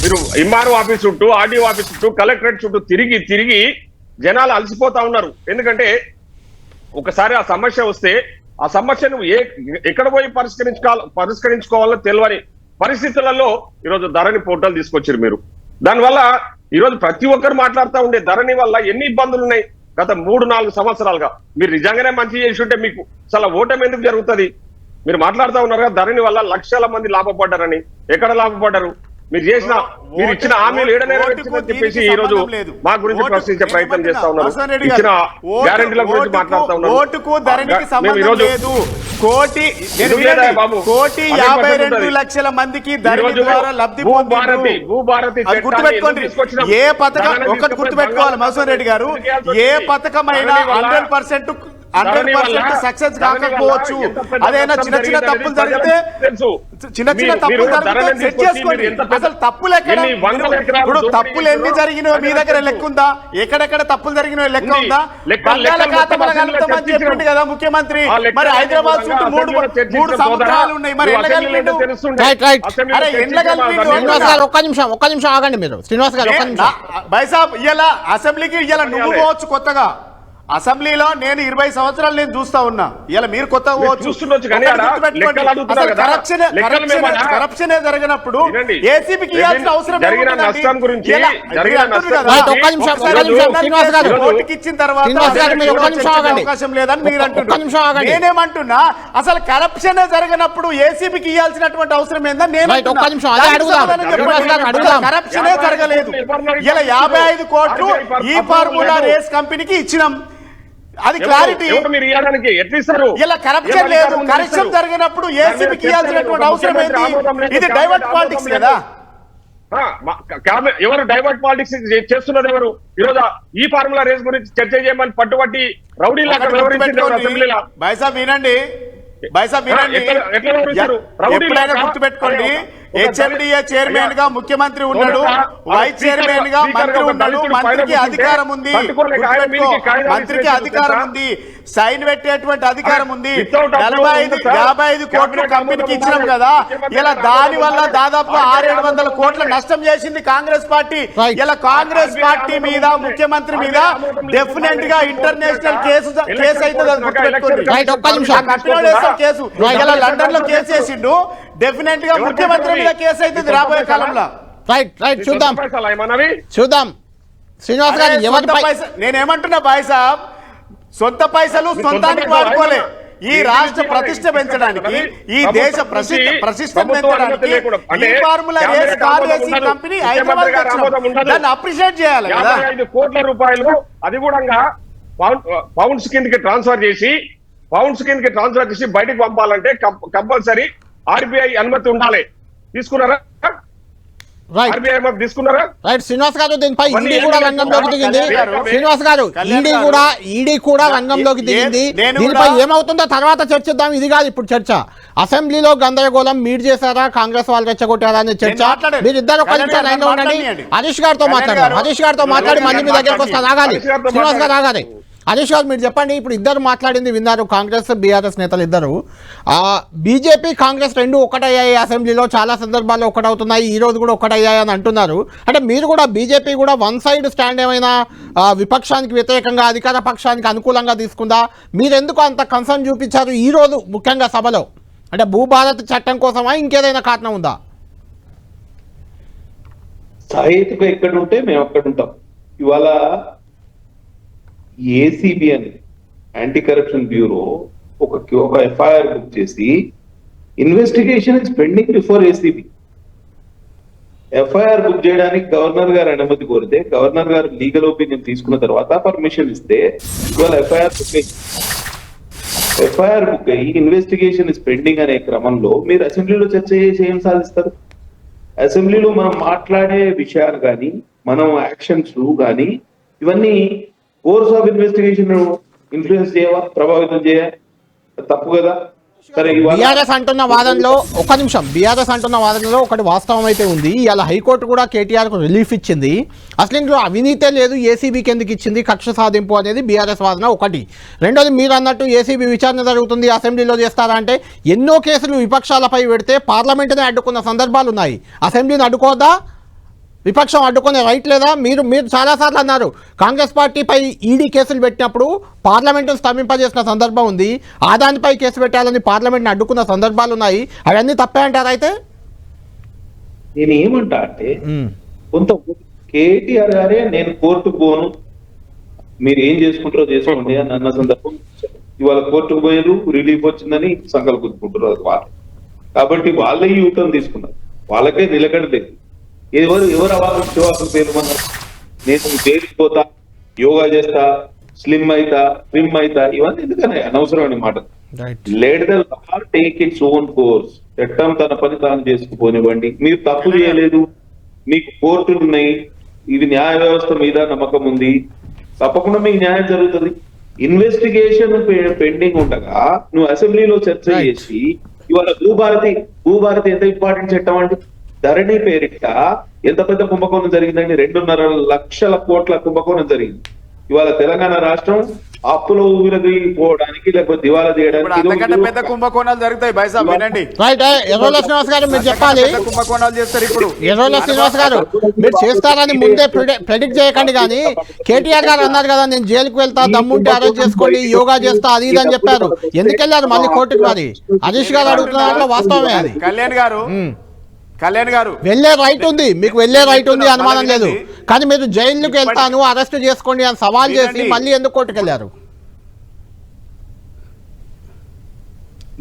మీరు ఎంఆర్ఓ ఆఫీస్ చుట్టూ, ఆర్డీఓ ఆఫీస్ చుట్టూ, కలెక్టరేట్ చుట్టూ తిరిగి జనాలు అలసిపోతా ఉన్నారు. ఎందుకంటే ఒకసారి ఆ సమస్య వస్తే ఆ సమస్యను ఎక్కడ పోయి పరిష్కరించుకోవాలో తెలియని పరిస్థితులలో ఈరోజు ధరణి పోర్టల్ తీసుకొచ్చారు మీరు. దానివల్ల ఈరోజు ప్రతి ఒక్కరు మాట్లాడుతూ ఉండే ధరణి వల్ల ఎన్ని ఇబ్బందులు ఉన్నాయి గత 3-4 సంవత్సరాలుగా. మీరు నిజంగానే మంచి చేసి ఉంటే మీకు అసలు ఓటమి ఎందుకు జరుగుతుంది? మీరు మాట్లాడుతూ ఉన్నారు కదా ధరణి వల్ల లక్షల మంది లాభపడ్డారని. ఎక్కడ లాభపడ్డారు? మీరు ఇచ్చిన హామీలు ఏడనేరవేర్చిందని చెప్పేసి ఈ రోజు మా గురించి ప్రశ్నించే ప్రయత్నం చేస్తా ఉన్నారు. ఇచ్చిన గ్యారెంటీల గురించి మాట్లాడుతా ఉన్నారు. ఓటుకు ధరణికి సంబంధం లేదు. 1,52,00,000 మందికి ధరణి ద్వారా లబ్ధి పొందారు. గుర్తుపెట్టుకోండి, ఏ పథకం ఒకటి గుర్తుపెట్టుకోవాలి మధుసూదన్ రెడ్డి గారు, ఏ పథకమైనా 100% సక్సెస్ కాకపోవచ్చు. అదేనా చిన్న తప్పులు జరిగితే సెట్ చేసుకోండి. అసలు తప్పులు ఎక్కడ? ఇప్పుడు తప్పులు ఎన్ని జరిగినాయో మీ దగ్గర లెక్క ఉందా? ఎక్కడెక్కడ తప్పులు జరిగినాయో లెక్క ఉందా? బంగాళాఖాతంలో కలుపుతామని చెప్పింది కదా ముఖ్యమంత్రి. మరి హైదరాబాద్ చుట్టూ మూడు సముద్రాలు ఉన్నాయి. మరి ఎట్లా కలిపిండు? అరే ఎట్లా కలిపిండు? ఒక్క నిమిషం ఆగండి మీరు. శ్రీనివాస్ గారు బైసాబ్ ఇవాళ అసెంబ్లీకి ఇవాళ నువ్వు పోవచ్చు కొత్తగా. అసెంబ్లీలో నేను 20 సంవత్సరాలు నేను చూస్తా ఉన్నా. ఇలా మీరు కొత్తగా కరప్షన్ జరిగినప్పుడు ఏసీబీకి ఇవ్వాల్సిన అవసరం ఇచ్చిన తర్వాత అవకాశం లేదని మీరు అంటున్నారు. నేనేమంటున్నా అసలు కరప్షన్ జరిగినప్పుడు ఏసీబీకి ఇవ్వాల్సినటువంటి అవసరం ఏందని నేను కరప్షనే జరగలేదు. ఇలా 55 కోట్లు ఈ ఫార్ములా రేస్ కంపెనీకి ఇచ్చినాం. అది క్లారిటీ. ఇలా కరప్షన్ లేదు. కరప్షన్ జరిగినప్పుడు ఏసీబీకి ఇవ్వాల్సినటువంటి అవసరం ఏంటి? ఇది డైవర్ట్ పాలిటిక్స్ కదా. ఎవరు డైవర్ట్ పాలిటిక్స్ చేస్తున్నది? ఎవరు ఈరోజు ఈ ఫార్ములా రేస్ గురించి చర్చ చేయమని పట్టుబట్టి రౌడీ లాగా అసెంబ్లీలో వినండి. ఎప్పుడైనా గుర్తుపెట్టుకోండి, హెచ్ఎండిఏ చైర్మన్ గా ముఖ్యమంత్రి ఉన్నాడు, వైస్ చైర్మన్ గా మంత్రి ఉన్నాడు. మంత్రికి అధికారం ఉంది, మంత్రికి అధికారం ఉంది, సైన్ పెట్టేటువంటి అధికారం ఉంది. 45-50 కోట్లు కంపెనీకి ఇచ్చినాం కదా. ఇలా దాని వల్ల దాదాపు 600-700 కోట్ల నష్టం చేసింది కాంగ్రెస్ పార్టీ. ఇలా కాంగ్రెస్ పార్టీ మీద, ముఖ్యమంత్రి మీద డెఫినెట్ గా ఇంటర్నేషనల్ కేసు అవుతుంది. అది గుర్తుపెట్టుకోండి. కేసు ఇలా లండన్ లో కేసు వేసిండు. డెఫినెట్ గా ముఖ్యమంత్రి మీద కేసు అవుతుంది రాబోయే కాలంలో. చూద్దాం శ్రీనివాస్ గారు. నేనేమంటున్నా బాయ్ సాబ్, సొంత పైసలు సొంతానికి వాడుకోలే. ఈ రాష్ట్ర ప్రతిష్ట పెంచడానికి, ఈ దేశ ప్రతిష్ట పెంచడానికి ఈ formula race car racing company Hyderabad దాన్ని అప్రిషియేట్ చేయాలి కదా. 5 కోట్ల రూపాయలు అది కూడా పౌండ్స్ కిందకి ట్రాన్స్ఫర్ చేసి బయటకు పంపాలంటే కంపల్సరీ ఆర్బీఐ అనుమతి ఉండాలి. తీసుకున్నారా? ఆర్బీఐ అనుమతి తీసుకున్నారా? రైట్ శ్రీనివాస్ గారు, దీనిపై ఈడీ కూడా రంగంలోకి దిగింది. శ్రీనివాస్ గారు, ఈడీ కూడా రంగంలోకి దిగింది. దీనిపై ఏమవుతుందో తర్వాత చర్చిద్దాం. ఇది కాదు ఇప్పుడు చర్చ. అసెంబ్లీలో గందరగోళం మీరు చేశారా, కాంగ్రెస్ వాళ్ళు రెచ్చగొట్టారా అనే చర్చ. మీరిద్దరు ఒక నిమిషం లైన్ లో ఉండండి. హరీష్ గారితో మాట్లాడి మళ్ళీ మీ దగ్గరకు వస్తాను. ఆగాలి శ్రీనివాస్ గారు, ఆగాలి. హరీష్ గారు మీరు చెప్పండి. ఇప్పుడు ఇద్దరు మాట్లాడింది విన్నారు, కాంగ్రెస్ బీఆర్ఎస్ నేతలు ఇద్దరు. బీజేపీ కాంగ్రెస్ రెండు ఒకటయ్యాయి, అసెంబ్లీలో చాలా సందర్భాల్లో ఒకటవుతున్నాయి, ఈ రోజు కూడా ఒకటయ్యాయి అని అంటున్నారు. అంటే మీరు కూడా బీజేపీ కూడా వన్ సైడ్ స్టాండ్ ఏమైనా విపక్షానికి వ్యతిరేకంగా అధికార పక్షానికి అనుకూలంగా తీసుకుందా? మీరెందుకు అంత కన్సర్న్ చూపించారు ఈ రోజు ముఖ్యంగా సభలో? అంటే భూభారత్ చట్టం కోసమా, ఇంకేదైనా కారణం ఉందా? సాహిత్యం ఎక్కడ ఉంటే మేము అక్కడ ఉంటాం. ఇవాళ ఏసీబీ అని యాంటీ కరప్షన్ బ్యూరో ఒక ఎఫ్ఐఆర్ బుక్ చేసి investigation is pending before ACB. FIR book చేయడానికి గవర్నర్ గారు అనుమతి కోరితే గవర్నర్ గారు లీగల్ ఒపీనియన్ తీసుకున్న తర్వాత పర్మిషన్ ఇస్తే ఇవాళ ఎఫ్ఐఆర్ బుక్ అయ్యి ఇన్వెస్టిగేషన్ ఇస్ పెండింగ్ అనే క్రమంలో మీరు అసెంబ్లీలో చర్చ చేసి ఏం సాధిస్తారు? అసెంబ్లీలో మనం మాట్లాడే విషయాలు కానీ, మనం యాక్షన్స్ కానీ, ఇవన్నీ కోర్స్ ఆఫ్ ఇన్వెస్టిగేషన్ ఇన్ఫ్లుయెన్స్ చేయవా, ప్రభావితం చేయ? తప్పు కదా. సరే ఇవాళ బీఆర్ఎస్ అంటున్న వాదనలో ఒక్క నిమిషం, బీఆర్ఎస్ అంటున్న వాదనలో ఒకటి వాస్తవం అయితే ఉంది. ఇలా హైకోర్టు కూడా కేటీఆర్కు రిలీఫ్ ఇచ్చింది. అసలు ఇందులో అవినీతే లేదు, ఏసీబీకి ఎందుకు ఇచ్చింది కక్ష సాధింపు అనేది బీఆర్ఎస్ వాదన ఒకటి. రెండోది మీరు అన్నట్టు ఏసీబీ విచారణ జరుగుతుంది, అసెంబ్లీలో చేస్తారా అంటే ఎన్నో కేసులు విపక్షాలపై పెడితే పార్లమెంటునే అడ్డుకున్న సందర్భాలు ఉన్నాయి. అసెంబ్లీని అడ్డుకోవద్దా? విపక్షం అడ్డుకునే రైట్ లేదా? మీరు చాలాసార్లు అన్నారు కాంగ్రెస్ పార్టీపై ఈడీ కేసులు పెట్టినప్పుడు పార్లమెంటును స్తంభింపజేసిన సందర్భం ఉంది, ఆదానిపై కేసు పెట్టాలని పార్లమెంట్ని అడ్డుకున్న సందర్భాలు ఉన్నాయి. అవన్నీ తప్పే అంటారా? అయితే నేను ఏమంటా అంటే కొంత కేటీఆర్ గారే నేను కోర్టుకు పోను, మీరు ఏం చేసుకుంటారో చేసుకోండి అని అన్న సందర్భం. ఇవాళ కోర్టుకు పోయారు, రిలీఫ్ వచ్చిందని సంకల్పించుకుంటున్నారు వాళ్ళు. కాబట్టి వాళ్ళే ఈ యూటర్న్ తీసుకున్నారు, వాళ్ళకే నిలకడలేదు. ఎవరు అవాళ్ళు శివాసులు పేరు అన్నారు, నేను జైలుకి పోతా, యోగా చేస్తా, స్లిమ్ అయితా, ట్రిమ్ అయితా, ఇవన్నీ ఎందుకనే అనవసరమైన మాట. Let the law take its own course. చట్టం తన పని తాను చేసుకుపోనివ్వండి. మీరు తప్పు చేయలేదు, మీకు కోర్టులు ఉన్నాయి, ఇది న్యాయ వ్యవస్థ మీద నమ్మకం ఉంది, తప్పకుండా మీకు న్యాయం జరుగుతుంది. ఇన్వెస్టిగేషన్ పెండింగ్ ఉండగా నువ్వు అసెంబ్లీలో చర్చ చేసి ఇవాళ భూభారతి ఎంత ఇంపార్టెంట్ చట్టం అండి. ధరణి పేరిట ఎంత పెద్ద కుంభకోణం జరిగిందండి, 2.5 లక్షల కోట్ల కుంభకోణం జరిగింది. ఇవాళ తెలంగాణ రాష్ట్రం అప్పులో ఊగిపోవడానికి లేకపోతే దివాలా తీయడానికి పెద్ద కుంభకోణాలు జరుగుతాయి. బైసాబ్ వినండి, ఎర్రోల శ్రీనివాస్ గారు మీరు చెప్పాలి, కుంభకోణాలు చేస్తారు ఇప్పుడు. ఎర్రోల శ్రీనివాస్ గారు మీరు చేస్తారని ముందే ప్రెడిక్ట్ చేయకండి. కానీ కేటీఆర్ గారు అన్నారు కదా నేను జైలుకు వెళ్తా, దమ్ముంటే అరెస్ట్ చేసుకోండి, యోగా చేస్తా, అది ఇది అని చెప్పారు. ఎందుకు వెళ్ళారు మళ్ళీ కోర్టుకు? మరి హరీష్ గారు అడుగుతున్న వాస్తవమే అది. కళ్యాణ్ గారు వెళ్ళే రైట్ ఉంది, మీకు వెళ్ళే రైట్ ఉంది, అనుమానం లేదు. కానీ మీరు జైలుకి వెళ్తాను, అరెస్ట్ చేసుకోండి అని సవాల్ చేసి మళ్ళీ ఎందుకు కోర్టుకెళ్లారు?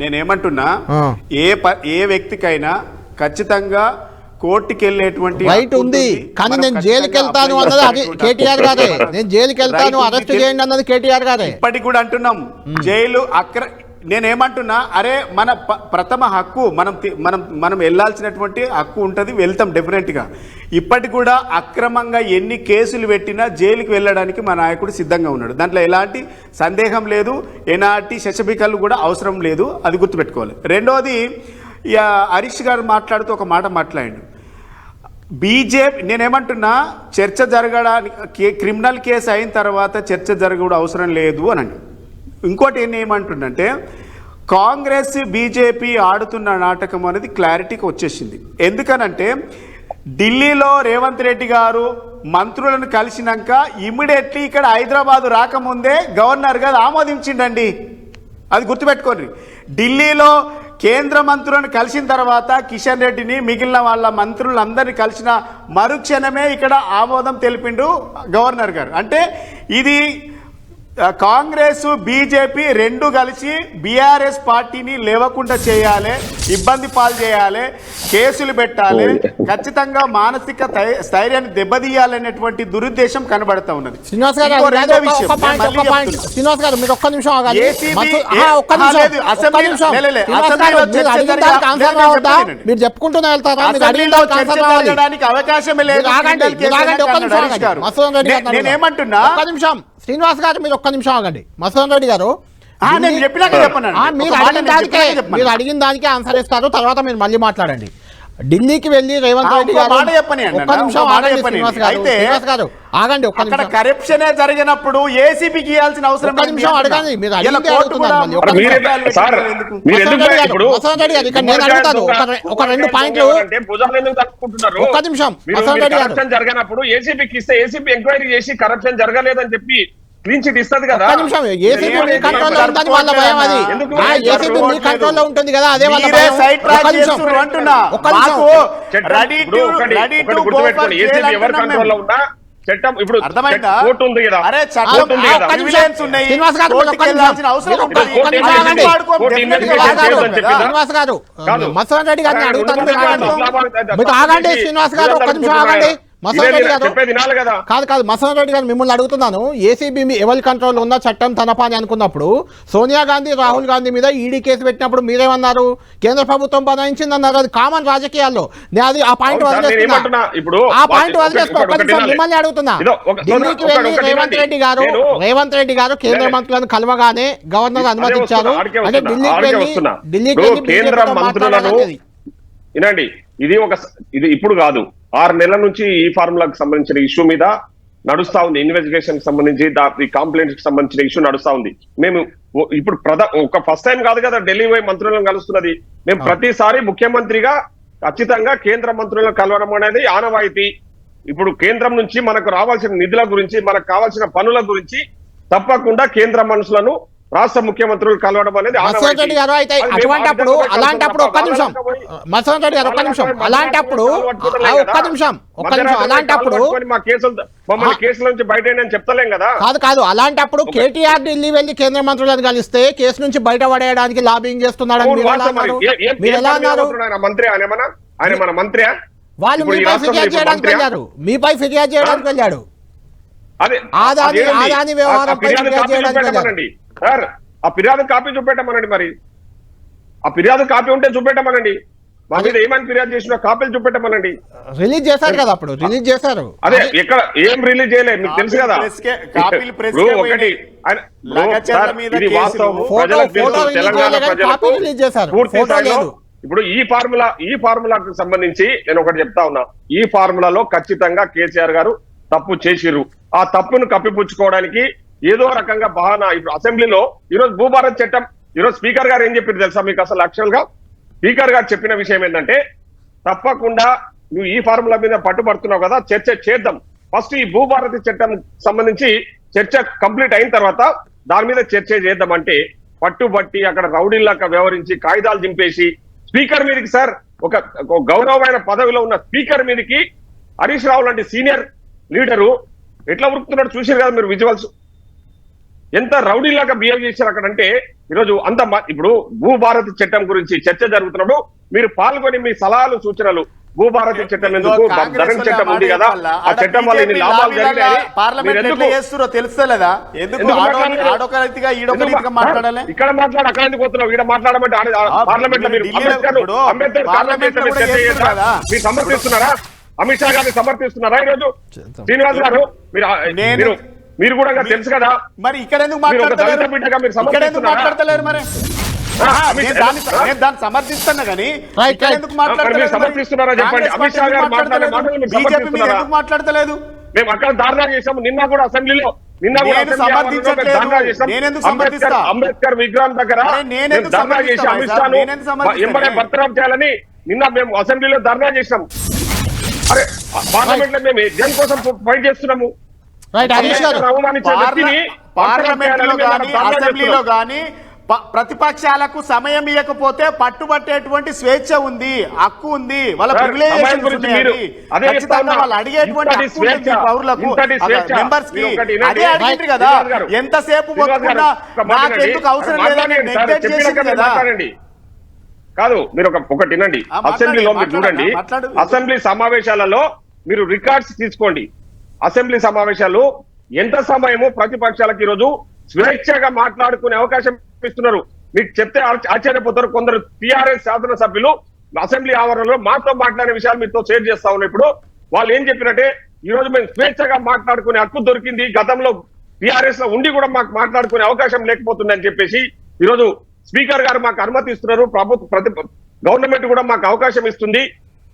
నేనేమంటున్నా, ఏ వ్యక్తికైనా ఖచ్చితంగా కోర్టుకి వెళ్ళేటువంటి రైట్ ఉంది. కానీ నేను జైలుకి వెళ్తాను అన్నది అది కేటీఆర్ గారే. నేను జైలుకి వెళ్తాను, అరెస్ట్ చేయండి అన్నది కేటీఆర్ గారే. ఇప్పటికి కూడా అంటున్నాం జైలు నేనేమంటున్నా, అరే మన ప్రథమ హక్కు, మనం వెళ్ళాల్సినటువంటి హక్కు ఉంటుంది, వెళ్తాం డెఫినెట్గా. ఇప్పటికి కూడా అక్రమంగా ఎన్ని కేసులు పెట్టినా జైలుకి వెళ్ళడానికి మా నాయకుడు సిద్ధంగా ఉన్నాడు, దాంట్లో ఎలాంటి సందేహం లేదు, ఎలాంటి శశబికలు కూడా అవసరం లేదు, అది గుర్తుపెట్టుకోవాలి. రెండోది, హరీష్ గారు మాట్లాడుతూ ఒక మాట మాట్లాడాడు, బీజేపీ. నేనేమంటున్నా, చర్చ జరగడానికి క్రిమినల్ కేసు అయిన తర్వాత చర్చ జరగడం అవసరం లేదు అని. ఇంకోటి ఏమంటుండంటే, కాంగ్రెస్ బీజేపీ ఆడుతున్న నాటకం అనేది క్లారిటీకి వచ్చేసింది. ఎందుకనంటే ఢిల్లీలో రేవంత్ రెడ్డి గారు మంత్రులను కలిసినాక ఇమ్మీడియట్లీ ఇక్కడ హైదరాబాద్ రాకముందే గవర్నర్ గారు ఆమోదించిండండి, అది గుర్తుపెట్టుకోండి. ఢిల్లీలో కేంద్ర మంత్రులను కలిసిన తర్వాత కిషన్ రెడ్డిని, మిగిలిన వాళ్ళ మంత్రులందరినీ కలిసిన మరుక్షణమే ఇక్కడ ఆమోదం తెలిపిండు గవర్నర్ గారు. అంటే ఇది కాంగ్రెస్ బీజేపీ రెండు కలిసి బీఆర్ఎస్ పార్టీని లేవకుండా చేయాలి, ఇబ్బంది పాలు చేయాలి, కేసులు పెట్టాలి, ఖచ్చితంగా మానసిక స్థైర్యాన్ని దెబ్బతీయాలనేటువంటి దురుద్దేశం కనబడతా ఉన్నది. శ్రీనివాస్ గారు మీరు ఒక్క నిమిషం ఆగాలి. మీరు చెప్పుకుంటూనే వెళ్తారా? అవకాశమే లేదు. నేనేమంటున్నా, ఒక్క నిమిషం శ్రీనివాస్ గారు మీరు ఒక్క నిమిషం ఆగండి. మసూదన్ రెడ్డి గారు మీరు అడిగిన దానికి ఆన్సర్ ఇస్తారు, తర్వాత మీరు మళ్ళీ మాట్లాడండి. ఢిల్లీకి వెళ్ళి రేవంత్ రెడ్డి గారు ఒక్క నిమిషం ఆగండి. శ్రీనివాస్ గారు ఆగండి ఒక్క నిమిషం. కరప్షన్ జరిగినప్పుడు ఏసీబీకి ఇవ్వాల్సిన అవసరం ఒక్క నిమిషం అడగండి. మీరు అడిగింది అడుగుతున్నారు. మసూదన్ రెడ్డి గారు ఇక్కడ నేను అడుగుతాను ఒక 2 పాయింట్లు. ఒక్క నిమిషం మసూదన్ రెడ్డి గారు. జరిగినప్పుడు ఏసీబీకి ఇస్తే ఏసీబీ ఎంక్వైరీ చేసి కరప్షన్ జరగలేదని చెప్పి క్లీన్ చిట్ ఇస్తుంది కదా. ఏసీబీ మీ కంట్రోల్లో ఉంటుంది, వాళ్ళ భయం అది. ఏసీబీ మీ కంట్రోల్లో ఉంటుంది కదా, అదే వాళ్ళ భయం. ఏసీబీ ఎవరి కంట్రోల్లో ఉన్నా చట్టం ఇప్పుడు కోర్టు ఉంది కదా. శ్రీనివాస్ గారు మసూదన్ రెడ్డి గారిని అడుగుతాను, మీరు ఆగండి. శ్రీనివాస్ గారు ఒక్క నిమిషం ఆగండి. మసోద్ రెడ్డి గారు చెప్పేది వినాలి కదా. కాదు మసోద్ రెడ్డి గారు మిమ్మల్ని అడుగుతున్నాను. ఏసీబీ ఎవరి కంట్రోల్ ఉన్న చట్టం తన పని అనుకున్నప్పుడు సోనియా గాంధీ రాహుల్ గాంధీ మీద ఈడీ కేసు పెట్టినప్పుడు మీరేమన్నారు? కేంద్ర ప్రభుత్వం బనాయించింది అన్నారు. అది కామన్ రాజకీయాల్లో. అది ఆ పాయింట్ వదిలేస్తున్నా. మిమ్మల్ని అడుగుతున్నా. ఢిల్లీకి వెళ్ళి రేవంత్ రెడ్డి గారు కేంద్ర మంత్రులను కలవగానే గవర్నర్ అనుమతించారు. అంటే ఢిల్లీకి వెళ్ళి కేంద్ర మంత్రులను వినండి. ఇది ఇప్పుడు కాదు, 6 నెలల నుంచి ఈ ఫార్ములాకి సంబంధించిన ఇష్యూ మీద నడుస్తా ఉంది. ఇన్వెస్టిగేషన్ సంబంధించి కంప్లైంట్స్ కి సంబంధించిన ఇష్యూ నడుస్తా ఉంది. మేము ఇప్పుడు ఒక ఫస్ట్ టైం కాదు కదా ఢిల్లీ పోయి మంత్రులను కలుస్తున్నది. మేము ప్రతిసారి ముఖ్యమంత్రిగా ఖచ్చితంగా కేంద్ర మంత్రులను కలవడం అనేది ఆనవాయితీ. ఇప్పుడు కేంద్రం నుంచి మనకు రావాల్సిన నిధుల గురించి, మనకు కావాల్సిన పనుల గురించి తప్పకుండా కేంద్ర మనుషులను రాష్ట్ర ముఖ్యమంత్రులు కలవడం అనేది మసోద్ రెడ్డి గారు అయితే అలాంటప్పుడు ఒక్క నిమిషం మసోద్ రెడ్డి గారు ఒక్క నిమిషం అలాంటప్పుడు మా కేసులు మమ్మల్ని కేసుల నుంచి బయట చెప్తలేం కదా. కాదు అలాంటప్పుడు కేటీఆర్ ఢిల్లీ వెళ్ళి కేంద్ర మంత్రులను కలిస్తే కేసు నుంచి బయట పడేయడానికి లాబింగ్ చేస్తున్నాడని మీరు ఎలా అన్నారు? మంత్రి ఆయన మన మంత్రి. వాళ్ళు మీపై ఫిర్యాదు చేయడానికి వెళ్ళాడు. ఆదాని వ్యవహారంపై ఫిర్యాదు చేయడానికి వెళ్ళాడు. సార్ ఆ ఫిర్యాదు కాపీ చూపెట్టమనండి. మరి ఆ ఫిర్యాదు కాపీ ఉంటే చూపెట్టమనండి. మా మీద ఏమని ఫిర్యాదు చేసినా కాపీలు చూపెట్టమనండి. రిలీజ్ చేశారు కదా, అప్పుడు రిలీజ్ చేశారు. అదే ఎక్కడ ఏం రిలీజ్ చేయలేదు మీకు తెలుసు కదా. ఒకటి ఇది వాస్తవం. తెలంగాణ ప్రజలకు ఇప్పుడు ఈ ఫార్ములాకు సంబంధించి నేను ఒకటి చెప్తా ఉన్నా. ఈ ఫార్ములాలో ఖచ్చితంగా కేసీఆర్ గారు తప్పు చేసిర్రు. ఆ తప్పును కప్పిపుచ్చుకోవడానికి ఏదో రకంగా బహానా. ఇప్పుడు అసెంబ్లీలో ఈరోజు భూభారత్ చట్టం, ఈరోజు స్పీకర్ గారు ఏం చెప్పారు తెలుసా మీకు? అసలు యాక్చువల్ గా స్పీకర్ గారు చెప్పిన విషయం ఏంటంటే, తప్పకుండా నువ్వు ఈ ఫార్ములా మీద పట్టుబడుతున్నావు కదా, చర్చ చేద్దాం. ఫస్ట్ ఈ భూభారత్ చట్టం సంబంధించి చర్చ కంప్లీట్ అయిన తర్వాత దాని మీద చర్చ చేద్దామంటే పట్టుబట్టి అక్కడ రౌడీలాగా వ్యవహరించి కాగితాలు దింపేసి స్పీకర్ మీదకి, సార్ ఒక గౌరవమైన పదవిలో ఉన్న స్పీకర్ మీదకి హరీష్ రావు లాంటి సీనియర్ లీడరు ఎట్లా ఉరుకుతున్నాడు చూసారు కదా మీరు విజువల్స్. ఎంత రౌడీలాగా బిహేవ్ చేశారు అక్కడంటే. ఈరోజు ఇప్పుడు భూభారతి చట్టం గురించి చర్చ జరుగుతున్నప్పుడు మీరు పాల్గొని మీ సలహాలు సూచనలు, భూభారతి చట్టం ఎందుకు, ధరణి చట్టం ఉంది కదా, ఆ చట్టం వల్ల ఎన్ని లాభాలు జరిగాయి ఇక్కడ మాట్లాడు, అక్కడ ఎందుకు పోతున్నావు? ఇక్కడ మాట్లాడమంటే పార్లమెంట్ లో మీరు సమర్థిస్తున్నారా? అమిత్ షా గారిని సమర్థిస్తున్నారా? ఈరోజు శ్రీనివాస్ గారు మీరు కూడా తెలుసు కదా. మరి ఇక్కడ ఎందుకు మాట్లాడతలేరు? మరి దాన్ని సమర్థిస్తున్నా కానీ సమర్థిస్తున్నారా చెప్పండి. అమిత్ షా గారు మాట్లాడతలేదు. మేము అక్కడ ధారణ చేసాము. నిన్న కూడా అసెంబ్లీలో అంబేద్కర్ విగ్రహం దగ్గర ధర్నా చేసి అమిత్ షాను ఎంబడే బర్తరఫ్ చేయాలని నిన్న మేము అసెంబ్లీలో ధర్నా చేసాము. అరే పార్లమెంట్ లో మేము దేనికోసం ఫైట్ చేస్తున్నాము? అసెంబ్లీలో గానీ ప్రతిపక్షాలకు సమయం ఇవ్వకపోతే పట్టుబట్టేటువంటి స్వేచ్ఛ ఉంది, హక్కు ఉంది, వాళ్ళ ప్రివిలేజెస్ వాళ్ళు అడిగేటువంటి పౌరులకు మెంబర్స్ కి అదే అడిగింది కదా. ఎంతసేపు నాకెందుకు అవసరం లేదని నెగ్లెక్ట్ చేసింది కదా. కాదు మీరు ఒకటి వినండి. అసెంబ్లీలో మీరు చూడండి, అసెంబ్లీ సమావేశాలలో మీరు రికార్డ్స్ తీసుకోండి. అసెంబ్లీ సమావేశాలు ఎంత సమయము ప్రతిపక్షాలకు ఈరోజు స్వేచ్ఛగా మాట్లాడుకునే అవకాశం ఇస్తున్నారు. మీకు చెప్తే ఆశ్చర్యపోతారు. కొందరు టీఆర్ఎస్ శాసనసభ్యులు అసెంబ్లీ ఆవరణలో మాతో మాట్లాడే విషయాలు మీతో షేర్ చేస్తా ఉన్నారు. ఇప్పుడు వాళ్ళు ఏం చెప్పినట్టే, ఈ రోజు మేము స్వేచ్ఛగా మాట్లాడుకునే హక్కు దొరికింది, గతంలో టీఆర్ఎస్ లో ఉండి కూడా మాకు మాట్లాడుకునే అవకాశం లేకపోతుంది అని చెప్పేసి ఈరోజు స్పీకర్ గారు మాకు అనుమతి ఇస్తున్నారు. గవర్నమెంట్ కూడా మాకు అవకాశం ఇస్తుంది,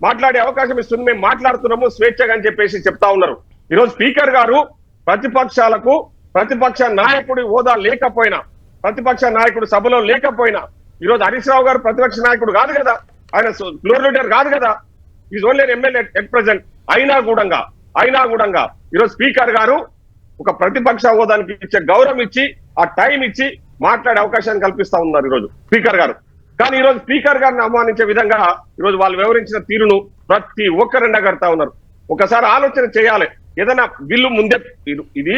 మాట్లాడే అవకాశం ఇస్తుంది, మేము మాట్లాడుతున్నాము స్వేచ్ఛగా అని చెప్పేసి చెప్తా ఉన్నారు. ఈరోజు స్పీకర్ గారు ప్రతిపక్షాలకు ప్రతిపక్ష నాయకుడి హోదా లేకపోయినా, ప్రతిపక్ష నాయకుడు సభలో లేకపోయినా, ఈరోజు హరీష్ రావు గారు ప్రతిపక్ష నాయకుడు కాదు కదా, ఆయన ఫ్లోర్ లీడర్ కాదు కదా, is only MLA at present. అయినా కూడా ఈరోజు స్పీకర్ గారు ఒక ప్రతిపక్ష హోదానికి ఇచ్చే గౌరవం ఇచ్చి, ఆ టైం ఇచ్చి మాట్లాడే అవకాశాన్ని కల్పిస్తా ఉన్నారు ఈరోజు స్పీకర్ గారు. కానీ ఈరోజు స్పీకర్ గారిని అవమానించే విధంగా ఈరోజు వాళ్ళు వివరించిన తీరును ప్రతి ఒక్కరు ఎండగడతా ఉన్నారు. ఒకసారి ఆలోచన చేయాలి. ఏదైనా బిల్లు ముందే, ఇది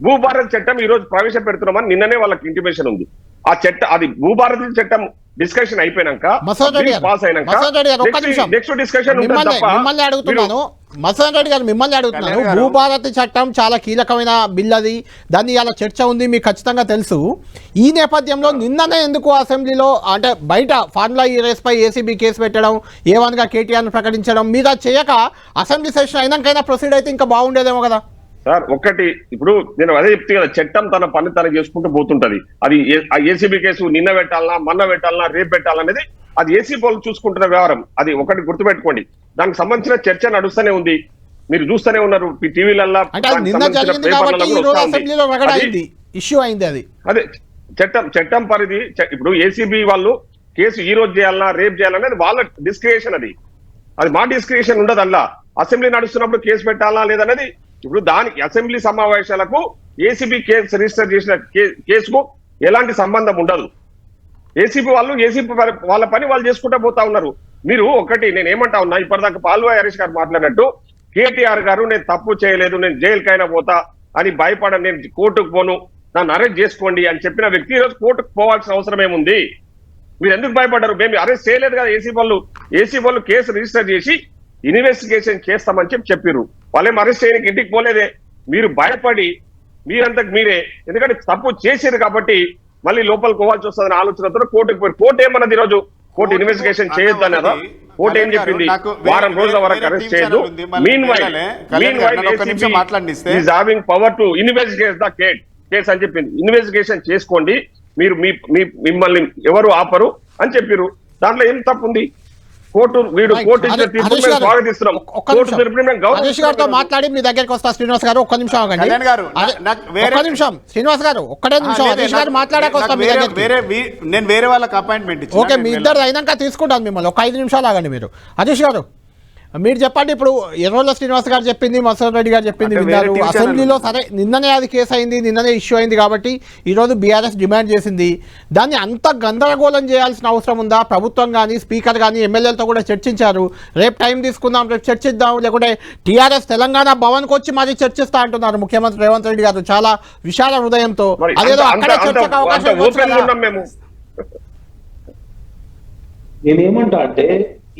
భూభారత్ చట్టం ఈ రోజు ప్రవేశపెడుతున్నామని నిన్ననే వాళ్ళకి ఇంటిమేషన్ ఉంది. ఆ చట్టం, అది భూభారత్ చట్టం డిస్కషన్ అయిపోయినాక పాస్ అయినాక నెక్స్ట్ డిస్కషన్ మిమ్మల్ని అడుగుతున్నాను. మసన్ రెడ్డి గారు మిమ్మల్ని అడుగుతున్నాను. కళ్యాణ్ గారు. భూభారతి చట్టం చాలా కీలకమైన బిల్ అది, దాన్ని ఇలా చర్చ ఉంది మీకు ఖచ్చితంగా తెలుసు. ఈ నేపథ్యంలో నిన్ననే ఎందుకు అసెంబ్లీలో అంటే బయట ఫార్ములా ఈ రేస్ పై ఏసీబీ కేసు పెట్టడం, A1గా కేటీఆర్ను ప్రకటించడం, మీద చేయక అసెంబ్లీ సెషన్ అయినాకైనా ప్రొసీడ్ అయితే ఇంకా బాగుండేదేమో కదా సార్? ఒక్కటి ఇప్పుడు నేను అదే చెప్తే కదా, చట్టం తన పని తనకు చేసుకుంటూ పోతుంటది. అది ఏసీబీ కేసు నిన్న పెట్టాలన్నా, మొన్న పెట్టాలన్నా, రేపు పెట్టాలనేది అది ఏసీ వాళ్ళు చూసుకుంటున్న వ్యవహారం. అది ఒకటి గుర్తుపెట్టుకోండి. దానికి సంబంధించిన చర్చ నడుస్తూనే ఉంది, మీరు చూస్తూనే ఉన్నారు టీవీలల్లో. అంటే అది నిన్న జరిగింది కాబట్టి ఈ రోజు అసెంబ్లీలో రగడైంది, ఇష్యూ అయింది. అది అదే చట్టం పరిధి. ఇప్పుడు ఏసీబీ వాళ్ళు కేసు ఈ రోజు చేయాలన్నా, రేపు చేయాలనేది వాళ్ళ డిస్క్రియేషన్. అది మా డిస్క్రియేషన్ ఉండదు. అలా అసెంబ్లీ నడుస్తున్నప్పుడు కేసు పెట్టాలన్నా లేదనేది ఇప్పుడు దానికి అసెంబ్లీ సమావేశాలకు ఏసీబీ కేసు రిజిస్టర్ చేసిన కేసుకు ఎలాంటి సంబంధం ఉండదు. ఏసీబీ వాళ్ళ పని వాళ్ళు చేసుకుంటూ పోతా ఉన్నారు. మీరు ఒకటి నేను ఏమంటా ఉన్నా, ఇప్పటిదాకా పాల్వాయి హరీష్ గారు మాట్లాడినట్టు కేటీఆర్ గారు నేను తప్పు చేయలేదు, నేను జైలుకైనా పోతా అని భయపడ, నేను కోర్టుకు పోను, నన్ను అరెస్ట్ చేసుకోండి అని చెప్పిన వ్యక్తి ఈరోజు కోర్టుకు పోవాల్సిన అవసరం ఏముంది? మీరు ఎందుకు భయపడ్డారు? మేము అరెస్ట్ చేయలేదు కదా. ఏసీ వాళ్ళు కేసు రిజిస్టర్ చేసి ఇన్వెస్టిగేషన్ చేస్తామని చెప్పారు. వాళ్ళేం అరెస్ట్ చేయడానికి ఇంటికి పోలేదే. మీరు భయపడి మీరంతకు మీరే, ఎందుకంటే తప్పు చేసేది కాబట్టి మళ్ళీ లోపలికి పోవాల్సి వస్తుందని ఆలోచనతో కోర్టుకు పోయి, కోర్టు ఏమన్నది ఈరోజు? కోర్టు ఇన్వెస్టిగేషన్ చేయొద్దు అన్నదా? కోర్టు ఏం చెప్పింది? వారం రోజుల వరకు అరెస్ట్ చేయొద్దు. Mean while is having power to investigate the case అని చెప్పింది. ఇన్వెస్టిగేషన్ చేసుకోండి, మీరు మిమ్మల్ని ఎవరు ఆపరు అని చెప్పారు. దాంట్లో ఏం తప్పు ఉంది? కోర్టు ఇచ్చిన తీర్పును మేము స్వాగతిస్తున్నాం. కోర్టు తీర్పుని మేము హరీష్ గారితో మాట్లాడి మీ దగ్గరికి వస్తా. శ్రీనివాస్ గారు ఒక్క నిమిషం ఆగండి. ఒక్క నిమిషం శ్రీనివాస్ గారు, ఒక్కటే నిమిషం. హరీష్ గారు మాట్లాడాక వస్తా మీ దగ్గరికి. నేను వేరే వాళ్ళకి అపాయింట్మెంట్ ఇచ్చి ఓకే, మీ ఇద్దరు అయినాక తీసుకుంటాను మిమ్మల్ని. ఒక 5 నిమిషాలు ఆగండి మీరు. హరీష్ గారు మీరు చెప్పండి. ఇప్పుడు ఎర్రోళ్ళ శ్రీనివాస్ గారు చెప్పింది, మసన్ రెడ్డి గారు చెప్పింది విన్నారు. అసెంబ్లీలో సరే నిన్ననే అది కేసు అయింది, నిన్ననే ఇష్యూ అయింది కాబట్టి ఈరోజు బీఆర్ఎస్ డిమాండ్ చేసింది. దాన్ని అంత గందరగోళం చేయాల్సిన అవసరం ఉందా? ప్రభుత్వం కానీ, స్పీకర్ కానీ, ఎమ్మెల్యేలతో కూడా చర్చించారు. రేపు టైం తీసుకుందాం, రేపు చర్చిద్దాం, లేకుంటే టీఆర్ఎస్ తెలంగాణ భవన్కి వచ్చి మరి చర్చిస్తా అంటున్నారు ముఖ్యమంత్రి రేవంత్ రెడ్డి గారు చాలా విశాల హృదయంతో. అదేదో అక్కడే చర్చకు అవకాశం. నేనేమంటా అంటే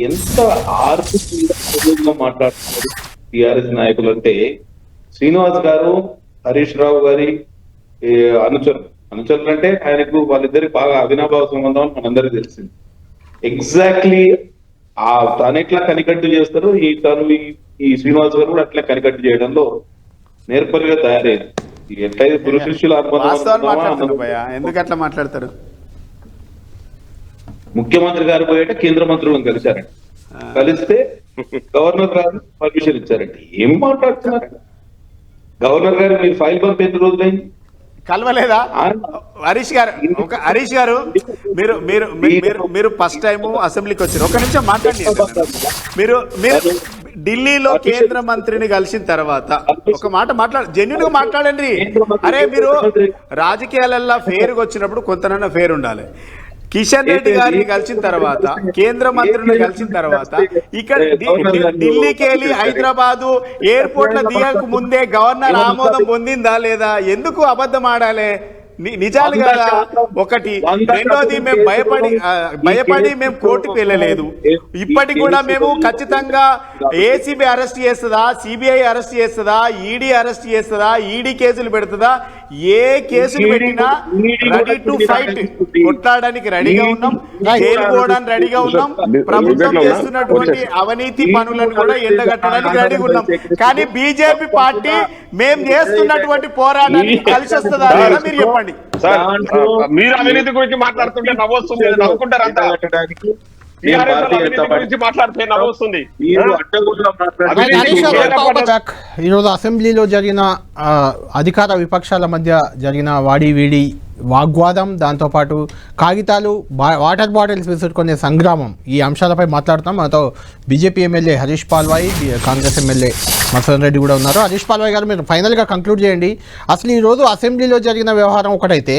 ఎంత ఆర్టిస్ట్గా మాట్లాడుతున్నారు టిఆర్ఎస్ నాయకులు అంటే, శ్రీనివాస్ గారు హరీష్ రావు గారి అనుచరులు అంటే ఆయనకు వాళ్ళిద్దరికి బాగా అవినాభావ సంబంధం అని మనందరికీ తెలిసింది. ఎగ్జాక్ట్లీ తను ఎట్లా కనికట్టు చేస్తారు, ఈ శ్రీనివాస్ గారు కూడా అట్లా కనికట్టు చేయడంలో నేర్పరిగా తయారైంది. ఎట్లయితే పురుష శిష్యుల ఎందుకు అట్లా మాట్లాడతారు? ముఖ్యమంత్రి గారు పోయేట కేంద్ర మంత్రులను కలిశారండి. కలిస్తే గవర్నర్ గారు పర్మిషన్ ఇచ్చారండి. ఏం మాట్లాడుతున్నారు? గవర్నర్ గారు మీరు ఫైల్ పంపి ఎన్ని రోజులైంది? కలవలేదా హరీష్ గారు? మీరు ఫస్ట్ టైం అసెంబ్లీకి వచ్చారు. ఒక నిమిషం మాట్లాడండి. మీరు ఢిల్లీలో కేంద్ర మంత్రిని కలిసిన తర్వాత ఒక మాట జెన్యున్ గా మాట్లాడండి. అరే మీరు రాజకీయాలలో ఫేర్గా వచ్చినప్పుడు కొంతనన్నా ఫేర్ ఉండాలి. కిషన్ రెడ్డి గారిని కలిసిన తర్వాత, కేంద్ర మంత్రులను కలిసిన తర్వాత, ఇక్కడ ఢిల్లీకి వెళ్ళి హైదరాబాదు ఎయిర్పోర్ట్ లో దిగక ముందే గవర్నర్ ఆమోదం పొందిందా లేదా? ఎందుకు అబద్ధం ఆడాలి? నిజాలు కదా ఒకటి. రెండోది మేము భయపడి మేము కోర్టుకు వెళ్ళలేదు. ఇప్పటికి కూడా మేము ఖచ్చితంగా ఏసీబీ అరెస్ట్ చేస్తుందా, సిబిఐ అరెస్ట్ చేస్తుందా, ఈడీ అరెస్ట్ చేస్తుందా, ఈడీ కేసులు పెడుతుందా, ఏ కేసులు పెట్టినా రెడీ టు ఫైట్, కొట్లాడడానికి రెడీగా ఉన్నాం, జైలుకోవడానికి రెడీగా ఉన్నాం, ప్రభుత్వం చేస్తున్నటువంటి అవినీతి పనులను కూడా ఎండగట్టడానికి రెడీగా ఉన్నాం. కానీ బీజేపీ పార్టీ మేము చేస్తున్నటువంటి పోరాటానికి కలిసి వస్తుందా లేదా మీరు చెప్పండి. మీరు అవినీతి గురించి మాట్లాడుతుంటే నవ్వొస్తుంది, నవ్వుకుంటారంతా. ఈరోజు అసెంబ్లీలో జరిగిన అధికార విపక్షాల మధ్య జరిగిన వాడి వాగ్వాదం, దాంతోపాటు కాగితాలు, వాటర్ బాటిల్స్ విసురుకునే సంగ్రామం, ఈ అంశాలపై మాట్లాడుతాం. మనతో BJP MLA Harish Palvai, Congress MLA Masan Reddy కూడా ఉన్నారు. హరీష్ పాల్వాయి గారు, మీరు ఫైనల్గా కంక్లూడ్ చేయండి. అసలు ఈరోజు అసెంబ్లీలో జరిగిన వ్యవహారం ఒకటైతే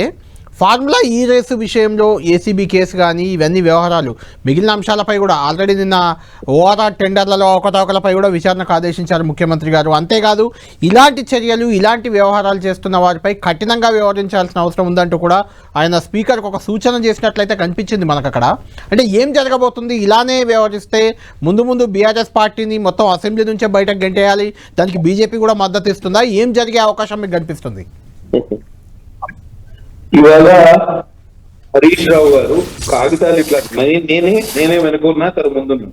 ఫార్ములా ఈ రేసు విషయంలో ఏసీబీ కేసు కానీ ఇవన్నీ వ్యవహారాలు మిగిలిన అంశాలపై కూడా ఆల్రెడీ నిన్న ఓఆర్ఆర్ టెండర్లలో అవకతవకలపై కూడా విచారణకు ఆదేశించారు ముఖ్యమంత్రి గారు. అంతేకాదు ఇలాంటి చర్యలు ఇలాంటి వ్యవహారాలు చేస్తున్న వారిపై కఠినంగా వ్యవహరించాల్సిన అవసరం ఉందంటూ కూడా ఆయన స్పీకర్కి ఒక సూచన చేసినట్లయితే కనిపించింది మనకు అక్కడ. అంటే ఏం జరగబోతుంది? ఇలానే వ్యవహరిస్తే ముందు బీఆర్ఎస్ పార్టీని మొత్తం అసెంబ్లీ నుంచే బయటకు గెంటేయాలి, దానికి బీజేపీ కూడా మద్దతు ఇస్తుందా? ఏం జరిగే అవకాశం మీకు కనిపిస్తుంది? ఇవాళ హరీష్ రావు గారు కాగితాలు ఇట్లా నేనే వెనుకున్నా తన ముందున్నా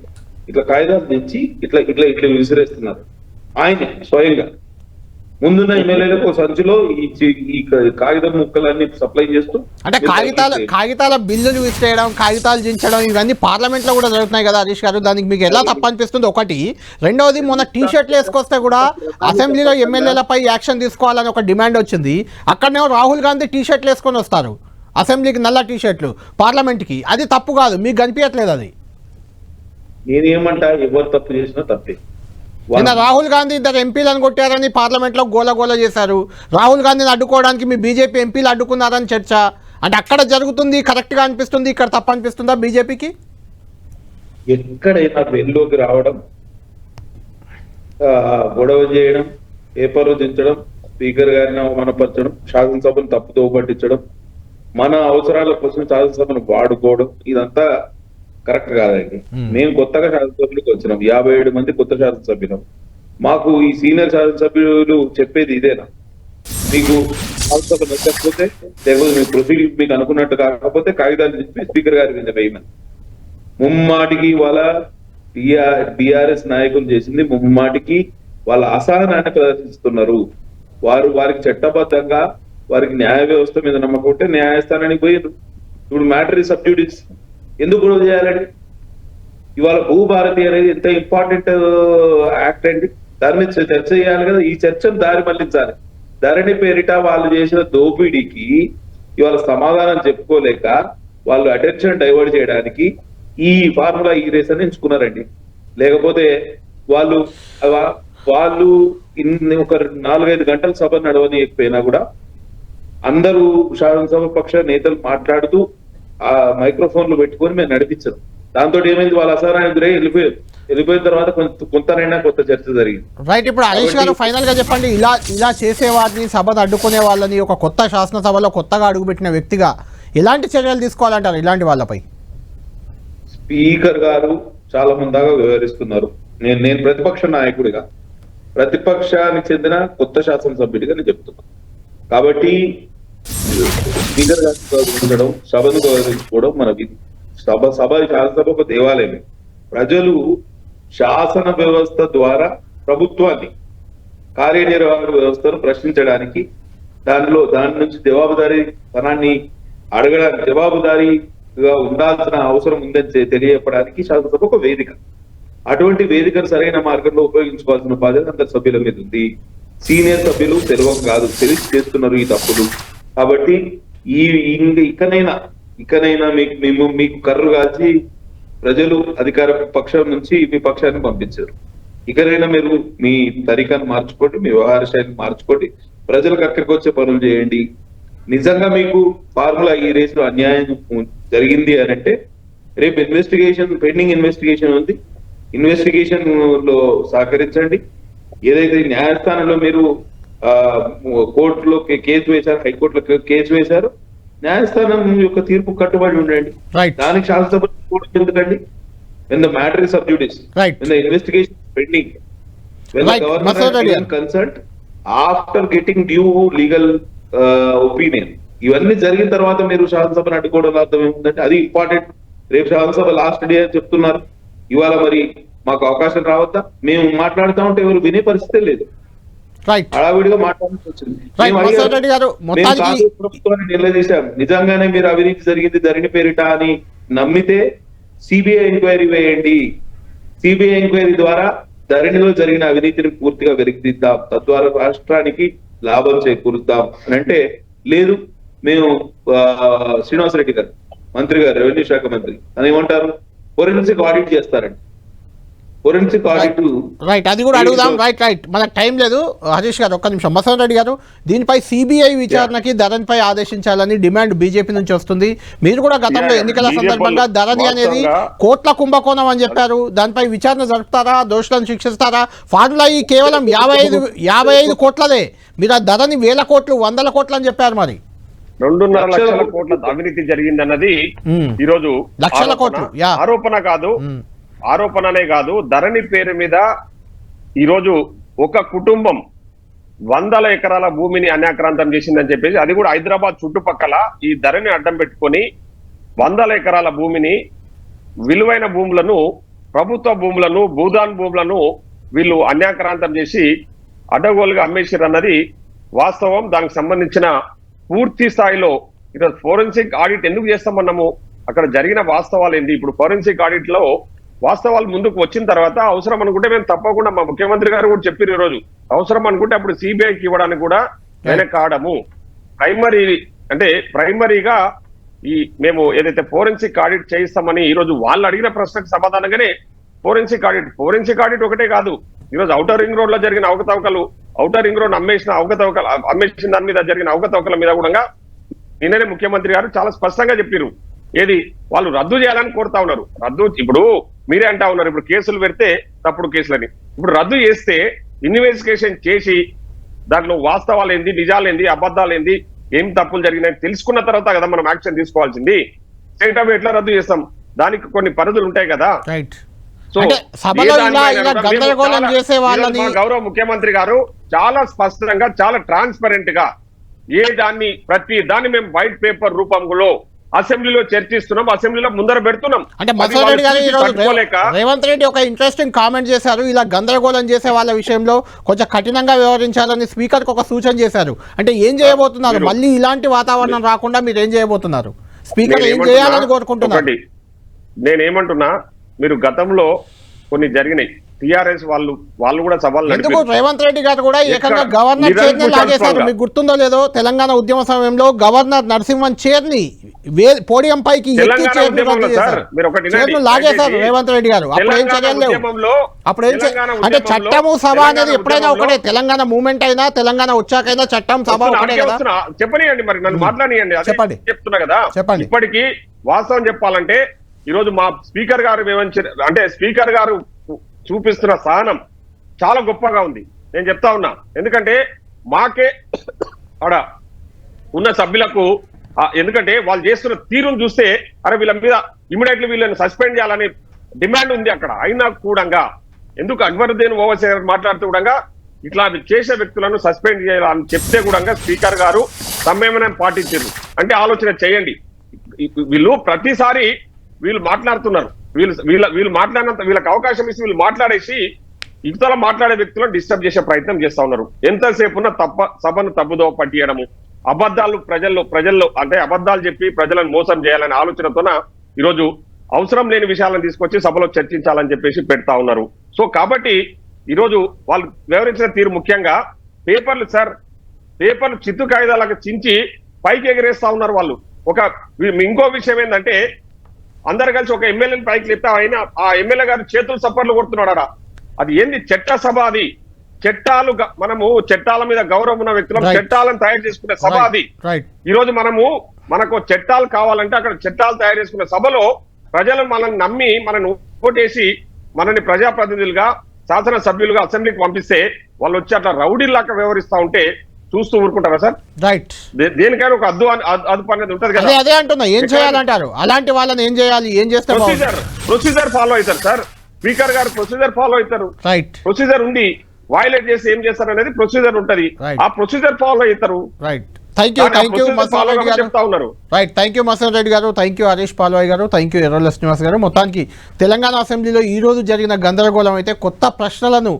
ఇట్లా కాగితాలు తెచ్చి ఇట్లా ఇట్లా ఇట్లా విసిరేస్తున్నారు. ఆయనే స్వయంగా ముందున్న ఎమ్మెల్యేలకు సంచిలో ఈ కాగితం ముక్కలన్నీ సప్లై చేస్తూ అంటే కాగితాల బిల్లులు విసిరేయడం, కాగితాలు దించడం ఇవన్నీ పార్లమెంట్ లో కూడా జరుగుతున్నాయి కదా హరీష్ గారు. దానికి మీకు ఎలా తప్పు అనిపిస్తుంది? ఒకటి. రెండవది, మొన్న టీ షర్ట్లు వేసుకొస్తే కూడా అసెంబ్లీలో ఎమ్మెల్యేలపై యాక్షన్ తీసుకోవాలని ఒక డిమాండ్ వచ్చింది. అక్కడనేమో రాహుల్ గాంధీ టీ షర్ట్లు వేసుకొని వస్తారు అసెంబ్లీకి, నల్ల టీ షర్ట్లు పార్లమెంట్కి. అది తప్పు కాదు, మీకు కనిపించట్లేదు అది? నేనేమంటా, ఎవరు తప్పు చేసినా తప్పే. నిన్న రాహుల్ గాంధీ ఇద్దరు ఎంపీలను కొట్టారని పార్లమెంట్లో గోల చేశారు. రాహుల్ గాంధీని అడ్డుకోవడానికి మీ బీజేపీ ఎంపీలు అడ్డుకున్నారని చర్చ. అంటే అక్కడ జరుగుతుంది కరెక్ట్గా అనిపిస్తుంది, ఇక్కడ తప్పు అనిపిస్తుందా బీజేపీకి? ఎక్కడైనా వెల్లోకి రావడం, గొడవ చేయడం, పేపర్లు దించడం, స్పీకర్ గారిని అవమానపరచడం, శాసనసభను తప్పుదో పట్టించడం, మన అవసరాల కోసం శాసనసభను వాడుకోవడం, ఇదంతా కరెక్ట్ కాదండి. మేము కొత్తగా శాసనసభ్యులకు వచ్చినాం, 57 మంది కొత్త శాసనసభ్యులం. మాకు ఈ సీనియర్ శాసనసభ్యులు చెప్పేది ఇదేనా? మీకు శాసనసభ నచ్చకపోతే, లేకపోతే మీ ప్రొసీడింగ్ మీకు అనుకున్నట్టు కాకపోతే కాగితాలు చెప్పి స్పీకర్ గారి మీద వేయమని. ముమ్మాటికి వాళ్ళ బీఆర్ఎస్ నాయకులు చేసింది ముమ్మాటికి వాళ్ళ అసహనాన్ని ప్రదర్శిస్తున్నారు. వారికి చట్టబద్ధంగా వారికి న్యాయ వ్యవస్థ మీద నమ్మకం ఉంటే న్యాయస్థానానికి పోయారు. ఇప్పుడు మ్యాటర్ ఇస్ సబ్ జ్యుడిస్. ఎందుకు గొడవ చేయాలండి? ఇవాళ భూభారతి అనేది ఎంత ఇంపార్టెంట్ యాక్ట్ అండి. దాని మీద చర్చ చేయాలి కదా. ఈ చర్చను దారి మళ్లించాలి. ధరణి పేరిట వాళ్ళు చేసిన దోపిడీకి ఇవాళ సమాధానం చెప్పుకోలేక వాళ్ళు అటెన్షన్ డైవర్ట్ చేయడానికి ఈ ఫార్ములా ఈ రేస్ అని ఎంచుకున్నారండి. లేకపోతే వాళ్ళు ఒక 4-5 గంటల సభ నడవనియకపోయినా కూడా అందరూ శాసనసభ పక్ష నేతలు మాట్లాడుతూ ఆ మైక్రోఫోన్లు పెట్టుకొని మేము నడిపించాం. దాంతో ఏమైంది, వాళ్ళ అసహనానికి గురై వెళ్ళిపోయిన తర్వాత కొంతనైనా కొత్త చర్చ జరిగింది. రైట్. ఇప్పుడు హరీష్ గారు ఫైనల్ గా చెప్పండి, ఇలా చేసేవారిని, సభను అడ్డుకునే వాళ్ళని ఒక కొత్త శాసనసభలో కొత్తగా అడుగుపెట్టిన వ్యక్తిగా ఎలాంటి చర్యలు తీసుకోవాలంటారు ఇలాంటి వాళ్ళపై? స్పీకర్ గారు చాలా ముందాగా వ్యవహరిస్తున్నారు. నేను ప్రతిపక్ష నాయకుడిగా, ప్రతిపక్షానికి చెందిన కొత్త శాసనసభ్యుడిగా నేను చెప్తున్నాను. కాబట్టి స్పీకర్ గారిని గౌరవించడం, సభను గౌరవించుకోవడం మన విధి. శాసనసభ ఒక దేవాలయమే. ప్రజలు శాసన వ్యవస్థ ద్వారా ప్రభుత్వాన్ని, కార్యనిర్వాహక వ్యవస్థను ప్రశ్నించడానికి, దాని నుంచి జవాబుదారీతనాన్ని అడగడానికి, జవాబుదారీగా ఉండాల్సిన అవసరం ఉందని తెలియపడానికి శాసనసభ ఒక వేదిక. అటువంటి వేదికను సరైన మార్గంలో ఉపయోగించుకోవాల్సిన బాధ్యత అందరి సభ్యుల మీద ఉంది. సీనియర్ సభ్యులు తెలియక కాదు, తెలిసి చేస్తున్నారు ఈ తప్పులు. కాబట్టి ఇకనైనా మీకు కర్రు కాల్చి ప్రజలు అధికార పక్షం నుంచి మీ పక్షాన్ని పంపించారు. ఇకనైనా మీరు మీ తరీకాను మార్చుకోండి, మీ వ్యవహార శైలిని మార్చుకోండి, ప్రజలకు అక్కడికి వచ్చే పనులు చేయండి. నిజంగా మీకు ఫార్ములా ఈ రేసులో అన్యాయం జరిగింది అని అంటే రేపు పెండింగ్ ఇన్వెస్టిగేషన్ ఉంది, ఇన్వెస్టిగేషన్ లో సహకరించండి. ఏదైతే న్యాయస్థానంలో మీరు కోర్టులో కేసు వేశారు, హైకోర్టులో కేసు వేశారు, న్యాయస్థానం యొక్క తీర్పు కట్టుబడి ఉండండి. దానికి శాసనసభ ఎందుకండి? when the matter is sub judice, when the investigation is pending, when the government has been concerned after getting due legal opinion, ఇవన్నీ జరిగిన తర్వాత మీరు శాసనసభను అడ్డుకోవడం అర్థం ఏముందంటే అది ఇంపార్టెంట్. రేపు శాసనసభ లాస్ట్ డే అని చెప్తున్నారు. ఇవాళ మరి మాకు అవకాశం రావద్దా? మేము మాట్లాడుతూ ఉంటే ఎవరు వినే పరిస్థితే లేదు. హడావిడిగా మాట్లాడాల్సి వచ్చింది. ప్రభుత్వాన్ని నిలదీశాం. నిజంగానే మీరు అవినీతి జరిగింది ధరణి పేరిట అని నమ్మితే సిబిఐ ఎంక్వైరీ వేయండి. సిబిఐ ఎంక్వైరీ ద్వారా ధరణిలో జరిగిన అవినీతిని పూర్తిగా వెలికితీద్దాం, తద్వారా రాష్ట్రానికి లాభం చేకూరుద్దాం అని అంటే లేదు. మేము శ్రీనివాసరెడ్డి గారు మంత్రి గారు, రెవెన్యూ శాఖ మంత్రి అని ఏమంటారు, ఫోరెన్సిక్ ఆడిట్ చేస్తారండి. ఫోరెన్సిక్ ఆడిట్ రైట్, అది కూడా అడుగుదాం. రైట్, మనకు టైం లేదు. హరీష్ గారు ఒక్క నిమిషం. మసన్ రెడ్డి గారు, దీనిపై సిబిఐ విచారణకి ధరణిపై ఆదేశించాలని డిమాండ్ బీజేపీ నుంచి వస్తుంది. మీరు కూడా గతంలో ఎన్నికల సందర్భంగా ధరణి అనేది కోట్ల కుంభకోణం అని చెప్పారు. దానిపై విచారణ జరుపుతారా, దోషులను శిక్షిస్తారా? ఫార్ములా ఈ కేవలం 55 కోట్లదే, మీరు ఆ ధరణి 1000 కోట్లు 100 కోట్లు అని చెప్పారు. మరి 2.5 లక్షల కోట్ల అవినీతి జరిగిందన్నది ఈరోజు లక్షల కోట్లు ఆరోపణ కాదు, ఆరోపణనే కాదు, ధరణి పేరు మీద ఈరోజు ఒక కుటుంబం 100 ఎకరాల భూమిని అన్యాక్రాంతం చేసిందని చెప్పేసి, అది కూడా హైదరాబాద్ చుట్టుపక్కల ఈ ధరణి అడ్డం పెట్టుకొని 100 ఎకరాల భూమిని, విలువైన భూములను, ప్రభుత్వ భూములను, భూదాన్ భూములను వీళ్ళు అన్యాక్రాంతం చేసి అడ్డగోలుగా అమ్మేసారన్నది వాస్తవం. దానికి సంబంధించిన పూర్తి స్థాయిలో ఈరోజు ఫోరెన్సిక్ ఆడిట్ ఎందుకు చేస్తామన్నాము, అక్కడ జరిగిన వాస్తవాలు ఏంటి, ఇప్పుడు ఫోరెన్సిక్ ఆడిట్ లో వాస్తవాలు ముందుకు వచ్చిన తర్వాత అవసరం అనుకుంటే మేము తప్పకుండా, మా ముఖ్యమంత్రి గారు కూడా చెప్పారు ఈరోజు, అవసరం అనుకుంటే అప్పుడు సిబిఐకి ఇవ్వడానికి కూడా వెనకాడము. ప్రైమరీగా ఈ మేము ఏదైతే ఫోరెన్సిక్ ఆడిట్ చేయిస్తామని ఈరోజు వాళ్ళు అడిగిన ప్రశ్నకు సమాధానంగానే ఫోరెన్సిక్ ఆడిట్ ఒకటే కాదు, ఈరోజు ఔటర్ రింగ్ రోడ్ లో జరిగిన అవకతవకలు, ఔటర్ రింగ్ రోడ్ అమ్మేసిన దాని మీద జరిగిన అవకతవకల మీద కూడా నిన్ననే ముఖ్యమంత్రి గారు చాలా స్పష్టంగా చెప్పారు. ఏది వాళ్ళు రద్దు చేయాలని కోరుతా ఉన్నారు. రద్దు ఇప్పుడు మీరే అంటా ఉన్నారు, ఇప్పుడు కేసులు పెడితే తప్పుడు కేసులని, ఇప్పుడు రద్దు చేస్తే ఇన్వెస్టిగేషన్ చేసి దాంట్లో వాస్తవాలు ఏంది, నిజాలు ఏంది, అబద్ధాలు ఏంది, ఏం తప్పులు జరిగినాయి తెలుసుకున్న తర్వాత కదా మనం యాక్షన్ తీసుకోవాల్సింది. స్టేట్ ఆఫ్ ఎట్లా రద్దు చేస్తాం, దానికి కొన్ని పరిధులు ఉంటాయి కదా. సో గౌరవ ముఖ్యమంత్రి గారు చాలా స్పష్టంగా, చాలా ట్రాన్స్పరెంట్ గా ప్రతి దాన్ని మేము వైట్ పేపర్ రూపంలో అసెంబ్లీలో చర్చిస్తున్నాం, అసెంబ్లీలో ముందర పెడుతున్నాం. అంటే మసన్ రెడ్డి గారు రేవంత్ రెడ్డి ఒక ఇంట్రెస్టింగ్ కామెంట్ చేశారు, ఇలా గందరగోళం చేసే వాళ్ళ విషయంలో కొంచెం కఠినంగా వ్యవహరించాలని స్పీకర్ కు ఒక సూచన చేశారు. అంటే ఏం చేయబోతున్నారు, మళ్ళీ ఇలాంటి వాతావరణం రాకుండా మీరు ఏం చేయబోతున్నారు, స్పీకర్ ఏం చేయాలని కోరుకుంటున్నారు? నేనేమంటున్నా, మీరు గతంలో కొన్ని జరిగినాయి, టిఆర్ఎస్ వాళ్ళు కూడా సవాళ్ళు ఎందుకు రేవంత్ రెడ్డి గారు కూడా ఏకంగా గవర్నర్ చైర్ని లాగేశారు. మీకు గుర్తుందో లేదో, తెలంగాణ ఉద్యమ సమయంలో గవర్నర్ నరసింహన్ చైర్ని పోడియం పైకి ఎక్కి చైర్ను లాగేశారు రేవంత్ రెడ్డి గారు. అప్పుడు ఏం చర్యలు, అప్పుడు ఏం అంటే చట్టము సభ అనేది ఎప్పుడైనా ఒకటే, తెలంగాణ మూవ్మెంట్ అయినా తెలంగాణ వచ్చాకైనా చట్టం సభ ఒకటే కదా. చెప్పనియండి, మరి నన్ను మాట్లాడియండి, చెప్పండి చెప్తున్నా కదా. చెప్పండి. ఇప్పటికీ వాస్తవం చెప్పాలంటే ఈరోజు మా స్పీకర్ గారు అంటే స్పీకర్ గారు చూపిస్తున్న సహనం చాలా గొప్పగా ఉంది, నేను చెప్తా ఉన్నా. ఎందుకంటే మాకే ఆడ ఉన్న సభ్యులకు, ఎందుకంటే వాళ్ళు చేస్తున్న తీరును చూస్తే అరే వీళ్ళ మీద ఇమీడియట్లీ వీళ్ళని సస్పెండ్ చేయాలనే డిమాండ్ ఉంది అక్కడ. అయినా కూడా ఎందుకు అక్బరుద్దీన్ ఓవైసీ మాట్లాడుతూ కూడా ఇట్లా చేసే వ్యక్తులను సస్పెండ్ చేయాలని చెప్తే కూడా స్పీకర్ గారు సంయమనం పాటించారు. అంటే ఆలోచన చేయండి, వీళ్ళు ప్రతిసారి వీళ్ళు మాట్లాడుతున్నారు, వీళ్ళు మాట్లాడినంత వీళ్ళకి అవకాశం ఇచ్చి వీళ్ళు మాట్లాడేసి ఇతర మాట్లాడే వ్యక్తులను డిస్టర్బ్ చేసే ప్రయత్నం చేస్తా ఉన్నారు. ఎంతసేపు ఉన్న సభను తప్పుదో పట్టియడము, అబద్ధాలు ప్రజల్లో అంటే అబద్ధాలు చెప్పి ప్రజలను మోసం చేయాలనే ఆలోచనతోన ఈరోజు అవసరం లేని విషయాలను తీసుకొచ్చి సభలో చర్చించాలని చెప్పేసి పెడతా ఉన్నారు. సో కాబట్టి ఈరోజు వాళ్ళు వివరించిన తీరు ముఖ్యంగా పేపర్లు చిత్తు కాగితాలకు చించి పైకి ఎగరేస్తా ఉన్నారు వాళ్ళు. ఇంకో విషయం ఏంటంటే, అందరు కలిసి ఒక ఎమ్మెల్యేని పైకి లేపితే ఆయన ఆ ఎమ్మెల్యే గారు చేతులు సప్పర్లు కొడుతున్నాడా? అది ఏంది చట్ట సభ? అది చట్టాలు, మనము చట్టాల మీద గౌరవం ఉన్న వ్యక్తులు చట్టాలను తయారు చేసుకునే సభ అది. ఈరోజు మనకు చట్టాలు కావాలంటే అక్కడ చట్టాలు తయారు చేసుకునే సభలో ప్రజలు మనల్ని నమ్మి మనల్ని ఓటేసి మనల్ని ప్రజాప్రతినిధులుగా, శాసనసభ్యులుగా అసెంబ్లీకి పంపిస్తే వాళ్ళు వచ్చి అట్లా రౌడీలాగా వ్యవహరిస్తా ఉంటే చూస్తూ ఊరుకుంటారా సార్? రైట్, దేనికైనా ఒక అదుపు అనేది ఉంటది కదా. అదే అంటున్నా, ఏం చేయాలంటారు? అలాంటి వాళ్ళని ఏం చేయాలి, ఏం చేస్తే ప్రొసీజర్ ఫాలో అవుతారు సార్. స్పీకర్ గారు ప్రొసీజర్ ఫాలో అవుతారు. రైట్, ప్రొసీజర్ ఉంది, వైలేట్ చేసి ఏం చేస్తారు అనేది ప్రొసీజర్ ఉంటది, ఆ ప్రొసీజర్ ఫాలో అవుతారు. రైట్, థ్యాంక్ యూ మసన్ రెడ్డి గారు. రైట్, థ్యాంక్ యూ మసన్ రెడ్డి గారు, థ్యాంక్ యూ హరీష్ పాల్వాయ్ గారు, థ్యాంక్ యూ ఎర్రల శ్రీనివాస్ గారు. మొత్తానికి తెలంగాణ అసెంబ్లీలో ఈ రోజు జరిగిన గందరగోళం అయితే కొత్త ప్రశ్నలను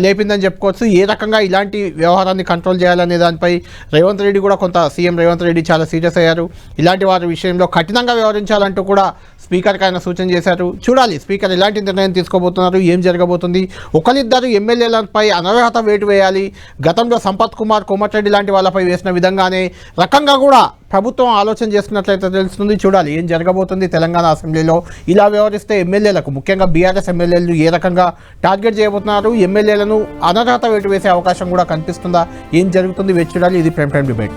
లేపిందని చెప్పుకోవచ్చు. ఏ రకంగా ఇలాంటి వ్యవహారాన్ని కంట్రోల్ చేయాలనే దానిపై రేవంత్ రెడ్డి కూడా సీఎం రేవంత్ రెడ్డి చాలా సీరియస్ అయ్యారు. ఇలాంటి వారి విషయంలో కఠినంగా వ్యవహరించాలంటూ కూడా స్పీకర్కి ఆయన సూచన చేశారు. చూడాలి స్పీకర్ ఎలాంటి నిర్ణయం తీసుకోబోతున్నారు, ఏం జరగబోతుంది. ఒకరిద్దరు ఎమ్మెల్యేలపై అనర్హత వేటు వేయాలి. గతంలో సంపత్ కుమార్, కోమటిరెడ్డి లాంటి వాళ్ళపై వేసిన విధంగానే రకంగా కూడా ప్రభుత్వం ఆలోచన చేస్తున్నట్లయితే తెలుస్తుంది. చూడాలి ఏం జరగబోతుంది తెలంగాణ అసెంబ్లీలో. ఇలా వ్యవహరిస్తే ఎమ్మెల్యేలకు, ముఖ్యంగా బీఆర్ఎస్ ఎమ్మెల్యేలు ఏ రకంగా టార్గెట్ చేయబోతున్నారు, ఎమ్మెల్యేలను అనర్హత వేటు వేసే అవకాశం కూడా కనిపిస్తుందా, ఏం జరుగుతుంది వేచి చూడాలి. ఇది ప్రైమ్ టైం డిబేట్.